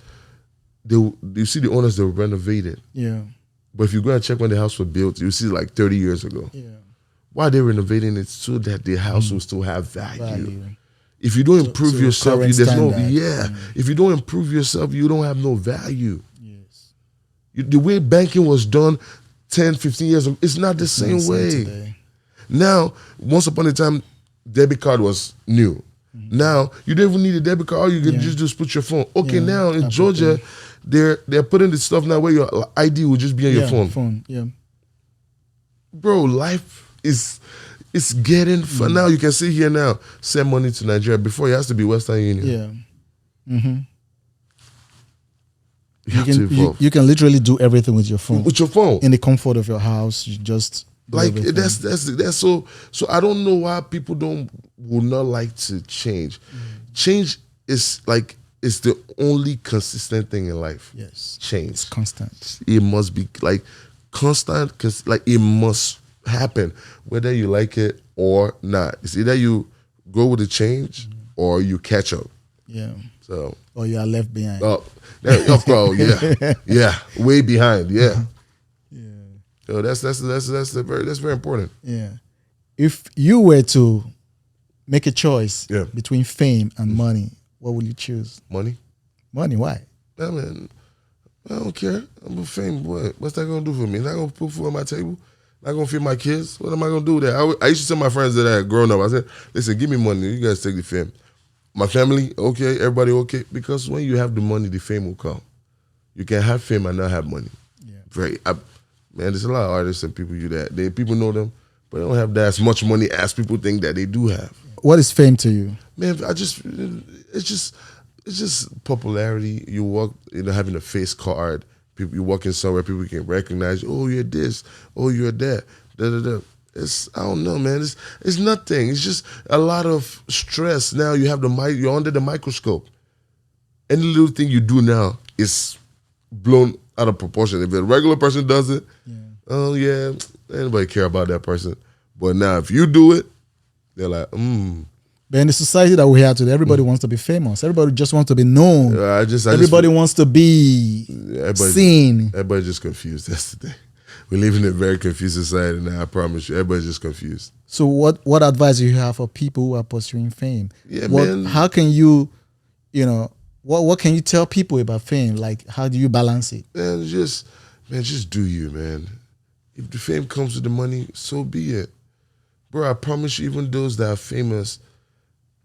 you see the owners, they were renovated. Yeah. But if you go and check when the house was built, you see like 30 years ago. Yeah. Why they're renovating it? So that the house will still have value. If you don't improve yourself, current there's no standard. If you don't improve yourself, you don't have no value. Yes. The way banking was done 10, 15 years ago, it's not the same way. Today. Now, once upon a time, debit card was new. Now you don't even need a debit card. All you can just put your phone. Okay, now in Georgia, they're putting the stuff now where your ID will just be on your phone. Yeah. Bro, life is getting fun. Now you can see here now, send money to Nigeria. Before it has to be Western Union. Yeah. Mm-hmm. You can literally do everything with your phone. With your phone. In the comfort of your house, you just do like everything. that's so I don't know why people will not like to change. Change is the only consistent thing in life. Yes. Change. It's constant. It must be like constant, because like it must happen whether you like it or not. It's either you go with the change or you catch up. Yeah. So or you are left behind. Oh, yeah, way behind. Yeah. So that's very important. Yeah. If you were to make a choice between fame and money, what would you choose? Money. Money. Why? I mean, I don't care. I'm a fame. What's that gonna do for me? Not gonna put food on my table. Not gonna feed my kids. What am I gonna do with that? I used to tell my friends that I had grown up. I said, listen, give me money. You guys take the fame. My family, okay. Everybody, okay. Because when you have the money, the fame will come. You can have fame and not have money. Yeah. Man, there's a lot of artists and people do that. People know them, but they don't have that as much money as people think that they do have. What is fame to you? Man, it's just popularity. You walk, having a face card. People, you walk in somewhere, people can recognize you. Oh, you're this. Oh, you're that. Da da da. I don't know, man. It's nothing. It's just a lot of stress. Now you have you're under the microscope. Any little thing you do now is blown out of proportion. If a regular person does it, oh yeah, anybody care about that person. But now if you do it, they're like, But in the society that we have today, everybody wants to be famous. Everybody just wants to be known. Everybody wants to be seen. Everybody's just confused. That's the thing. We live in a very confused society now, I promise you. Everybody's just confused. So what advice do you have for people who are pursuing fame? Yeah, man. How can you, what can you tell people about fame? Like, how do you balance it? Man, just do you, man. If the fame comes with the money, so be it. Bro, I promise you, even those that are famous,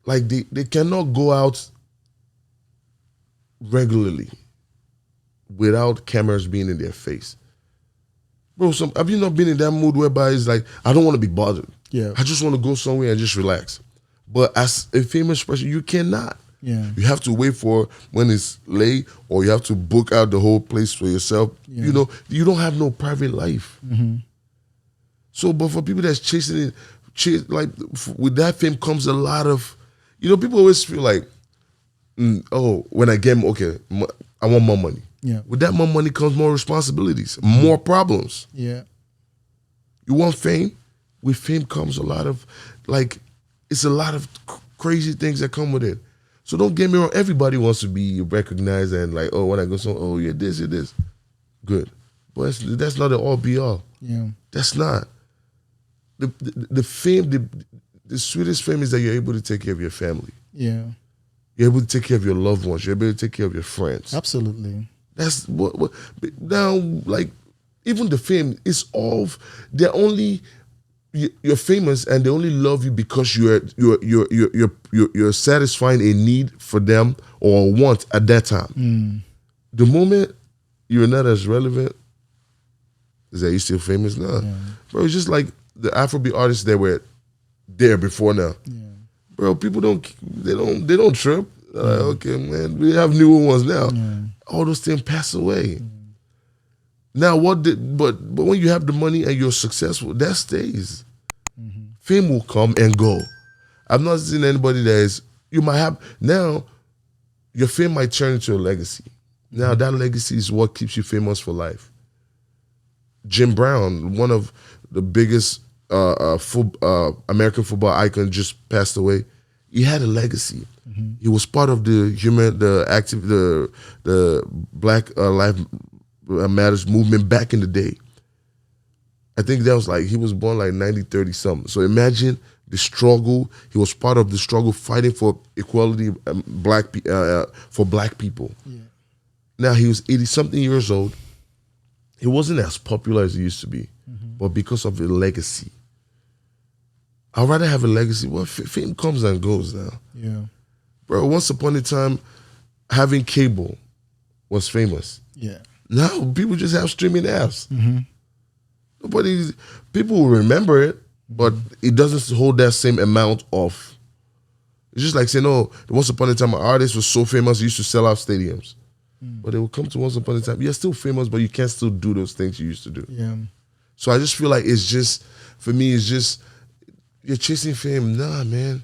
like they cannot go out regularly without cameras being in their face. Bro, have you not been in that mood whereby it's like, I don't want to be bothered. Yeah. I just want to go somewhere and just relax. But as a famous person, you cannot. Yeah. You have to wait for when it's late, or you have to book out the whole place for yourself. Yeah. You don't have no private life. Mm-hmm. So, but for people that's chasing it, like with that fame comes a lot of, people always feel like, when I get, I want more money. Yeah. With that more money comes more responsibilities, more problems. Yeah. You want fame? With fame comes a lot of, it's a lot of crazy things that come with it. So don't get me wrong. Everybody wants to be recognized and when I go you're this, you're this. Good. But that's not the all be all. Yeah. That's not. The fame, the sweetest fame is that you're able to take care of your family. Yeah. You're able to take care of your loved ones. You're able to take care of your friends. Absolutely. That's what now, even the fame is all, they're only you're famous and they only love you because you're satisfying a need for them or a want at that time. The moment you're not as relevant, is that you still famous now? Bro, it's just like the Afrobeat artists that were there before now. Bro, people don't trip. Like, okay, man, we have newer ones now. All those things pass away. Now but when you have the money and you're successful, that stays. Fame will come and go. I've not seen anybody you might have, now your fame might turn into a legacy. Now that legacy is what keeps you famous for life. Jim Brown, one of the biggest American football icons, just passed away. He had a legacy. He was part of the Black Lives Matters movement back in the day. I think that was like, he was born like 30 something. So imagine the struggle. He was part of the struggle fighting for equality for black people. Now he was 80 something years old. He wasn't as popular as he used to be, but because of the legacy. I'd rather have a legacy. Well, fame comes and goes now. Bro, once upon a time, having cable was famous. Now people just have streaming apps. People will remember it, but it doesn't hold that same amount of. It's just like saying, oh, once upon a time, an artist was so famous, he used to sell out stadiums. But it will come to once upon a time, you're still famous, but you can't still do those things you used to do. So I just feel like it's just, for me, it's just, you're chasing fame. Nah, man.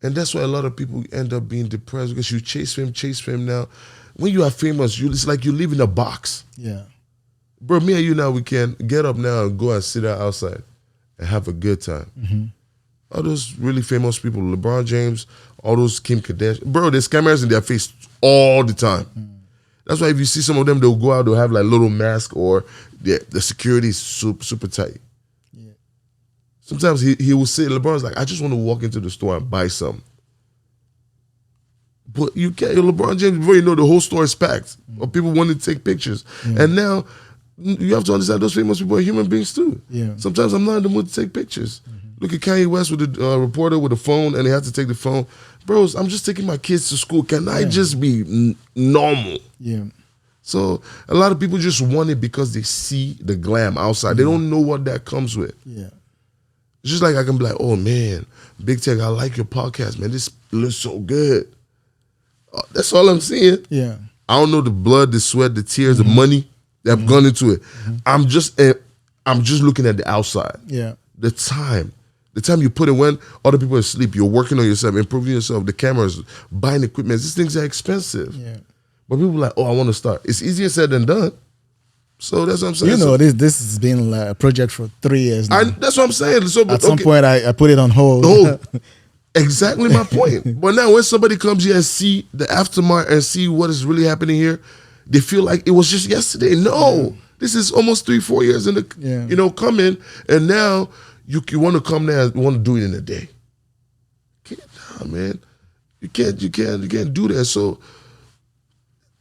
And that's why a lot of people end up being depressed, because you chase fame now. When you are famous, it's like you live in a box. Bro, me and you now, we can get up now and go and sit outside and have a good time. All those really famous people, LeBron James, all those Kim Kardashian, bro, there's cameras in their face all the time. That's why if you see some of them, they'll go out, they'll have like little mask, or the security is super, super tight. Sometimes he will say, LeBron's like, I just want to walk into the store and buy some. But you can't, LeBron James, before you know, the whole store is packed of people wanting to take pictures. And now, you have to understand those famous people are human beings too. Sometimes I'm not in the mood to take pictures. Look at Kanye West with the reporter with a phone, and they have to take the phone. Bros, I'm just taking my kids to school. Can I just be normal? So a lot of people just want it because they see the glam outside. They don't know what that comes with. It's just like I can be like, oh man, Big Tech, I like your podcast, man. This looks so good. That's all I'm seeing. I don't know the blood, the sweat, the tears, the money that have gone into it. I'm just looking at the outside. The time you put in when other people are asleep, you're working on yourself, improving yourself, the cameras, buying equipment. These things are expensive. But people are like, oh, I want to start. It's easier said than done. So that's what I'm saying. You know, this has been like a project for 3 years now. That's what I'm saying. So, at some point, I put it on hold. Exactly my point. But now when somebody comes here and see the aftermath and see what is really happening here, they feel like it was just yesterday. No, this is almost 3-4 years in the coming, and now you want to come there and want to do it in a day. Nah, man, you can't do that. So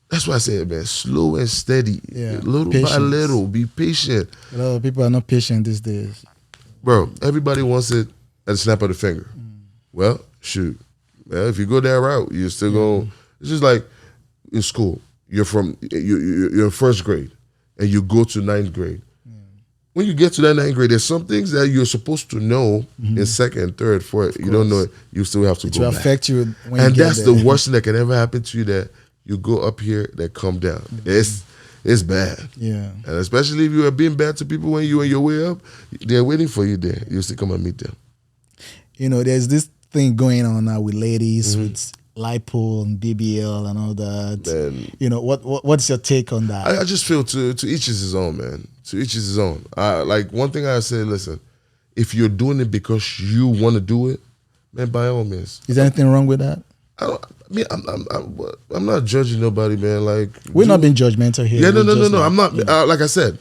that's why I say, man, slow and steady, little by little, be patient. A lot of people are not patient these days, bro. Everybody wants it at the snap of the finger. Well, shoot. Well, if you go that route, you're still going. It's just like in school. You're in first grade, and you go to 9th grade. When you get to that 9th grade, there's some things that you're supposed to know in second, third, fourth. You don't know it. You still have to go back. It will affect you when you get that's there. The worst thing that can ever happen to you. That you go up here, that come down. It's bad. And especially if you are being bad to people when you're on your way up, they're waiting for you there. You still come and meet them. You know, there's this thing going on now with ladies, with lipo and BBL and all that. Man, you know, what's your take on that? I just feel to each is his own, man. To each is his own. Like one thing I say, listen, if you're doing it because you want to do it, man, by all means. Is there anything wrong with that? I'm not judging nobody, man. Like we're not being judgmental here. Yeah, no. I'm not. Like I said,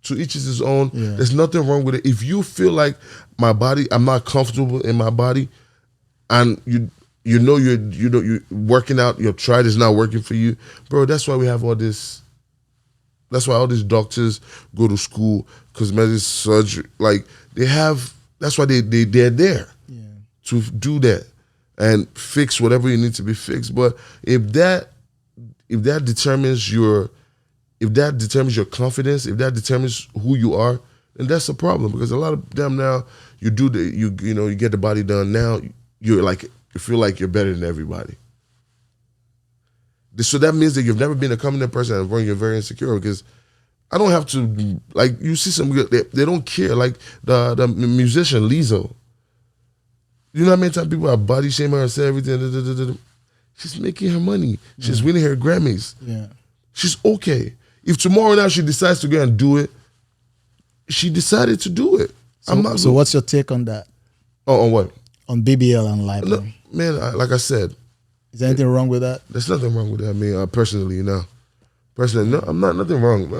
to each is his own. There's nothing wrong with it. If you feel like my body, I'm not comfortable in my body, and you're working out, your tried is not working for you, bro. That's why we have all this. That's why all these doctors go to school, cosmetic surgery. Like they have That's why they're there Yeah. to do that and fix whatever you need to be fixed. But if that determines your confidence, if that determines who you are, then that's a problem. Because a lot of them now, you get the body done. Now you feel like you're better than everybody. So that means that you've never been a confident person, and you're very insecure. Because I don't have to, like, you see some, they don't care. Like the musician Lizzo. You know how many times people are body shaming her and say everything. She's making her money. She's winning her Grammys. Yeah. She's okay. If tomorrow now she decides to go and do it, she decided to do it. So what's your take on that? On what? On BBL and lipo? No, man, like I said. Is there anything wrong with that? There's nothing wrong with that, man. Personally, Personally, no, I'm not, nothing wrong.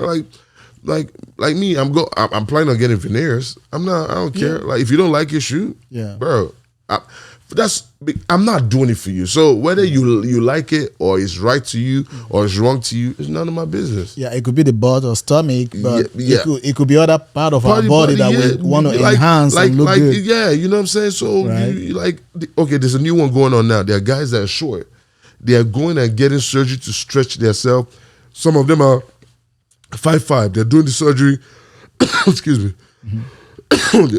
Like me, I'm planning on getting veneers. I don't care. Like, if you don't like it, shoot. Yeah. Bro, I'm not doing it for you. So whether you like it or it's right to you or it's wrong to you, it's none of my business. Yeah, it could be the butt or stomach, but it could be other part of our body that we want to enhance and look good. Yeah, you know what I'm saying? So right. There's a new one going on now. There are guys that are short. They are going and getting surgery to stretch themselves. Some of them are 5'5". They're doing the surgery. Excuse me.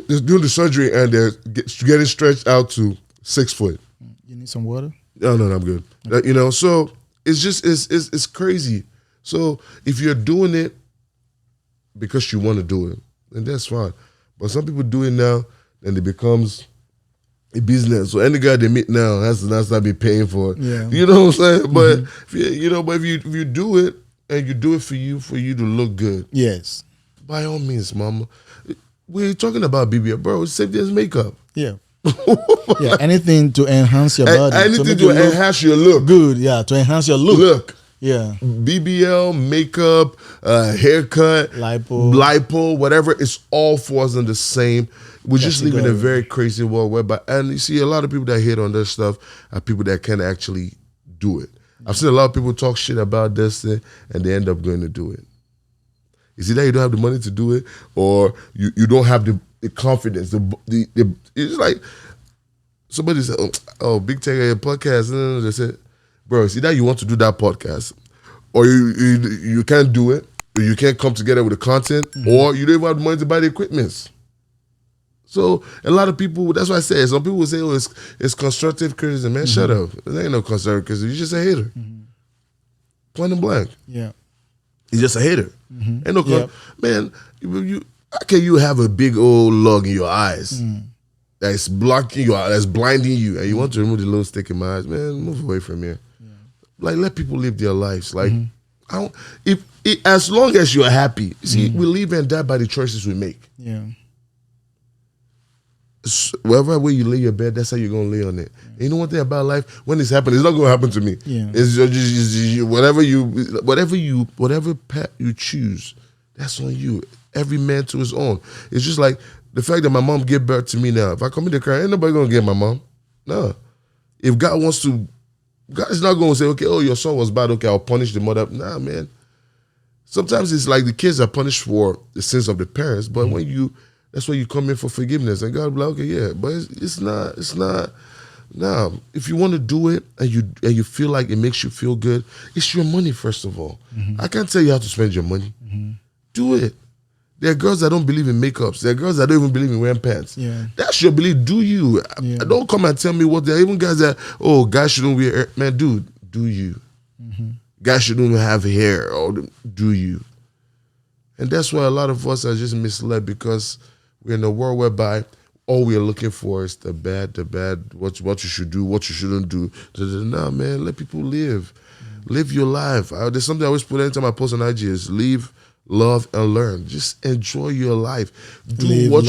They're doing the surgery and they're getting stretched out to 6 foot. You need some water? No, I'm good. Okay. So it's just it's crazy. So if you're doing it because you want to do it, then that's fine. But some people do it now, and it becomes a business. So any guy they meet now has to not start be paying for it. Yeah. You know what I'm saying? But if you do it and you do it for you to look good. Yes. By all means, mama. We're talking about BBL, bro. It's same as makeup. Yeah. Yeah, anything to enhance your body. Anything to enhance your look. Good, yeah, to enhance your look. Yeah. BBL, makeup, haircut, lipo, whatever, it's all falls in the same. We just live in a very crazy world whereby, and you see a lot of people that hate on this stuff are people that can actually do it. I've seen a lot of people talk shit about this thing and they end up going to do it. Is it that you don't have the money to do it, or you don't have the confidence? It's like somebody said, "Oh, Big Tega podcast." And they said, "Bro, is it that you want to do that podcast, or you can't do it, or you can't come together with the content, or you don't even have the money to buy the equipment?" So a lot of people, that's why I say, some people will say, "Oh, it's constructive criticism." Man, shut up. There ain't no constructive criticism. You're just a hater. Point and blank. Yeah. You're just a hater. Ain't no man. How can you have a big old log in your eyes that's blocking you, that's blinding you, and you want to remove the little stick in my eyes? Man, move away from here. Yeah. Like, let people live their lives. Like, as long as you're happy. See, we live and die by the choices we make. Yeah. Wherever way you lay your bed, that's how you're gonna lay on it. And you know one thing about life, when it's happening, it's not gonna happen to me. Yeah. It's just whatever path you choose, that's on you. Every man to his own. It's just like the fact that my mom gave birth to me now. If I come in the car, ain't nobody gonna get my mom. No. If God wants to, God is not gonna say, okay, oh, your son was bad, okay, I'll punish the mother. Nah, man. Sometimes it's like the kids are punished for the sins of the parents, but that's why you come in for forgiveness, and God will be like, okay, yeah, but it's not. Now, if you want to do it and you feel like it makes you feel good, it's your money first of all. I can't tell you how to spend your money. Do it. There are girls that don't believe in makeups. There are girls that don't even believe in wearing pants. Yeah. That's your belief. Do you? Yeah. Don't come and tell me what there are even guys that, oh, guys shouldn't wear hair. Man, dude, do you? Guys shouldn't have hair. Or do you? And that's why a lot of us are just misled, because we're in a world whereby all we're looking for is the bad, what you should do, what you shouldn't do. No, man, let people live. Live your life. There's something I always put anytime I post on IG is live, love, and learn. Just enjoy your life. Do what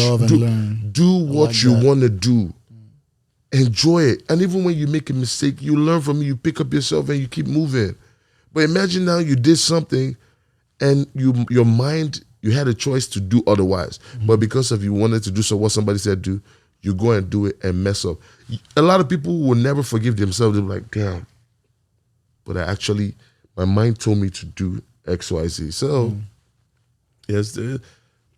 you want to do. Enjoy it. And even when you make a mistake, you learn from it, you pick up yourself and you keep moving. But imagine now you did something and your mind, you had a choice to do otherwise. But because of you wanted to do what somebody said do, you go and do it and mess up. A lot of people will never forgive themselves. They're like, damn. But my mind told me to do X, Y, Z. So, yes,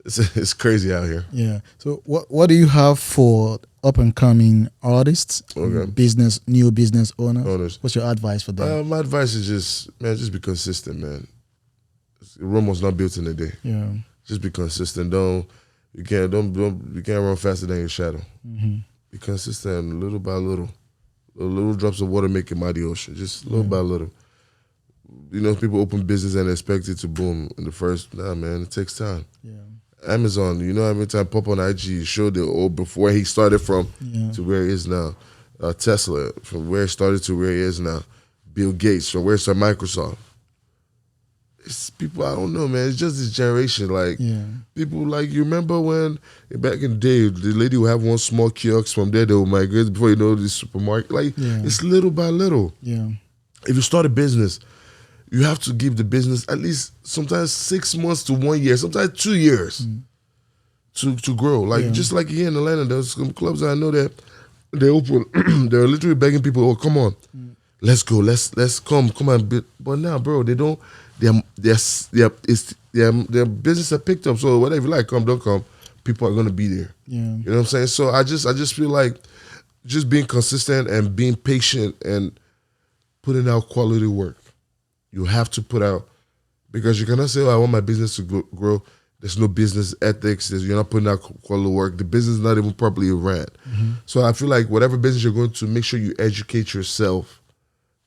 It's crazy out here. Yeah. So what do you have for up and coming artists, new business owners? What's your advice for them? My advice is just be consistent, man. Rome was not built in a day. Yeah. Just be consistent. You can't run faster than your shadow. Mm-hmm. Be consistent, little by little. Little drops of water make a mighty ocean. Just little by little. People open business and expect it to boom in the first. Nah, man, it takes time. Yeah. Amazon, every time pop on IG, show before he started from to where he is now. Tesla, from where he started to where he is now. Bill Gates, from where he started Microsoft. It's people, I don't know, man. It's just this generation. People you remember when back in the day, the lady would have one small kiosk, from there they would migrate before the supermarket. It's little by little. Yeah. If you start a business, you have to give the business at least sometimes 6 months to 1 year, sometimes 2 years to grow. Just like here in Atlanta, there's some clubs I know that they open, they're literally begging people, oh, come on, let's go, let's come on. But now, bro, they don't. Their business have picked up. So whatever you like, come, don't come, people are gonna be there. Yeah. You know what I'm saying? So I just feel like just being consistent and being patient and putting out quality work. You have to put out, because you cannot say, oh, I want my business to grow. There's no business ethics. You're not putting out quality work. The business is not even properly ran. Mm-hmm. So I feel like whatever business you're going to, make sure you educate yourself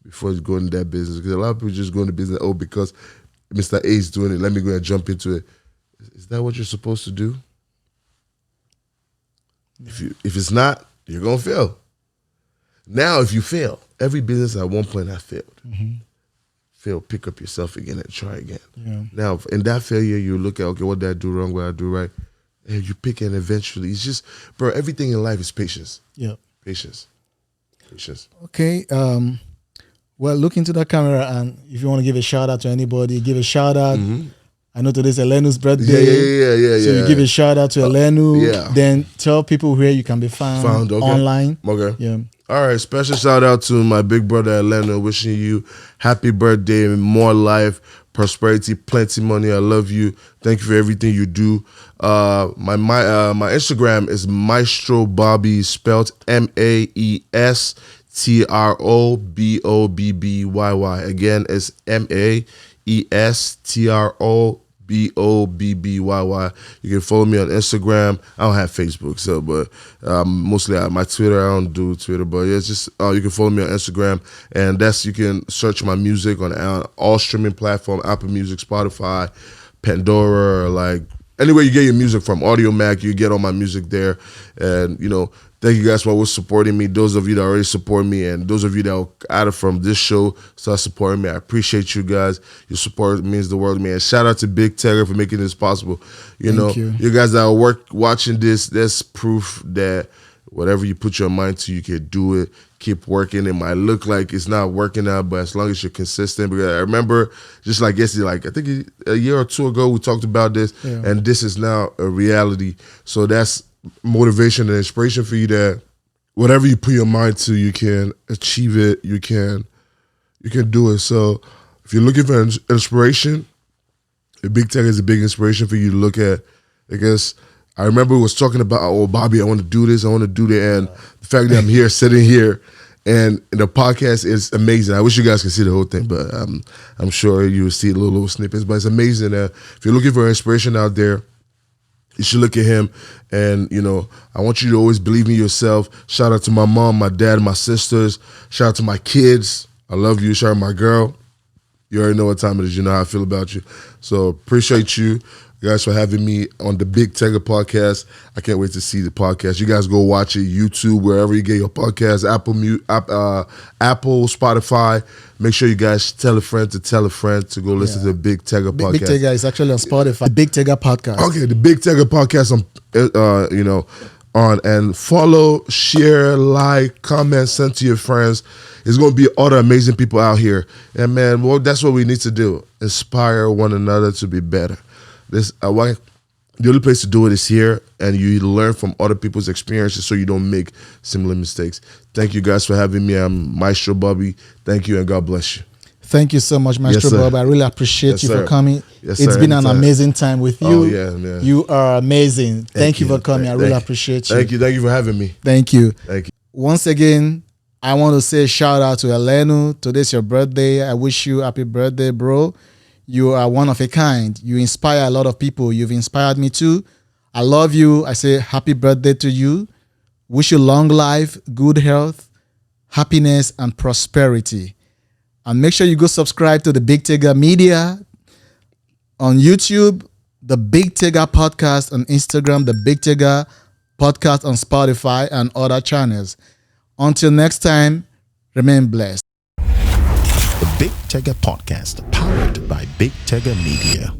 before you go into that business. Because a lot of people just go into business, because Mr. A is doing it, let me go and jump into it. Is that what you're supposed to do? Yeah. If it's not, you're going to fail. Now, if you fail, every business at one point has failed. Mm-hmm. Fail, pick up yourself again and try again. Yeah. Now, in that failure, you look at, okay, what did I do wrong, what did I do right? And you pick it, and eventually, it's just, bro, everything in life is patience. Yeah. Patience. Okay. Well, look into that camera, and if you want to give a shout out to anybody, give a shout out. Mm-hmm. I know today's Elenu's birthday. Yeah. So you give a shout out to Elenu. Yeah. Then tell people where you can be found online. Okay. Yeah. All right. Special shout out to my big brother Elenu. Wishing you happy birthday, more life, prosperity, plenty money. I love you. Thank you for everything you do. My Instagram is Maestro Bobby, spelled MAESTROBOBBYY. Again, it's MAESTROBOBBYY. You can follow me on Instagram. I don't have Facebook, but mostly my Twitter. I don't do Twitter, but it's just you can follow me on Instagram, and you can search my music on all streaming platforms: Apple Music, Spotify, Pandora, anywhere you get your music from. Audio Mac, you get all my music there, and thank you guys for always supporting me. Those of you that already support me, and those of you that are added from this show start supporting me. I appreciate you guys. Your support means the world to me. And shout out to Big Tega for making this possible. Thank you. You guys that are watching this, that's proof that whatever you put your mind to, you can do it. Keep working. It might look like it's not working out, but as long as you're consistent. Because I remember, just like yesterday, I think a year or two ago, we talked about this, and this is now a reality. So that's motivation and inspiration for you, that whatever you put your mind to, you can achieve it. You can do it. So if you're looking for inspiration, the Big Tech is a big inspiration for you to look at. Because I remember we was talking about, oh, Bobby, I want to do this, I want to do that, and the fact that I'm here, sitting here, and the podcast is amazing. I wish you guys could see the whole thing, but I'm sure you will see little snippets. But it's amazing that if you're looking for inspiration out there, you should look at him. And, I want you to always believe in yourself. Shout out to my mom, my dad, my sisters. Shout out to my kids. I love you. Shout out to my girl. You already know what time it is. You know how I feel about you. So appreciate you guys for having me on the Big Tega podcast. I can't wait to see the podcast. You guys go watch it, YouTube, wherever you get your podcast, Apple, Spotify. Make sure you guys tell a friend to go listen to the Big Tega podcast. Big Tega is actually on Spotify. The Big Tega podcast. Okay, the Big Tega podcast on and follow, share, like, comment, send to your friends. There's going to be other amazing people out here. And man, that's what we need to do. Inspire one another to be better. The only place to do it is here, and you learn from other people's experiences so you don't make similar mistakes. Thank you guys for having me. I'm Maestro Bobby. Thank you, and God bless you. Thank you so much, Maestro sir. Bobby. I really appreciate Yes, you sir. for coming. Yes, It's sir. been an Anytime. amazing time with you. Oh, yeah, man. You are amazing. Thank you for coming. I really Thank- appreciate you. Thank you. Thank you for having me. Thank you. Thank you. Once again, I want to say a shout out to Elenu. Today's your birthday. I wish you happy birthday, bro. You are one of a kind. You inspire a lot of people. You've inspired me too. I love you. I say happy birthday to you. Wish you long life, good health, happiness, and prosperity. And make sure you go subscribe to the Big Tega Media on YouTube, the Big Tega Podcast on Instagram, the Big Tega Podcast on Spotify, and other channels. Until next time, remain blessed. The Big Tega Podcast, powered by Big Tega Media.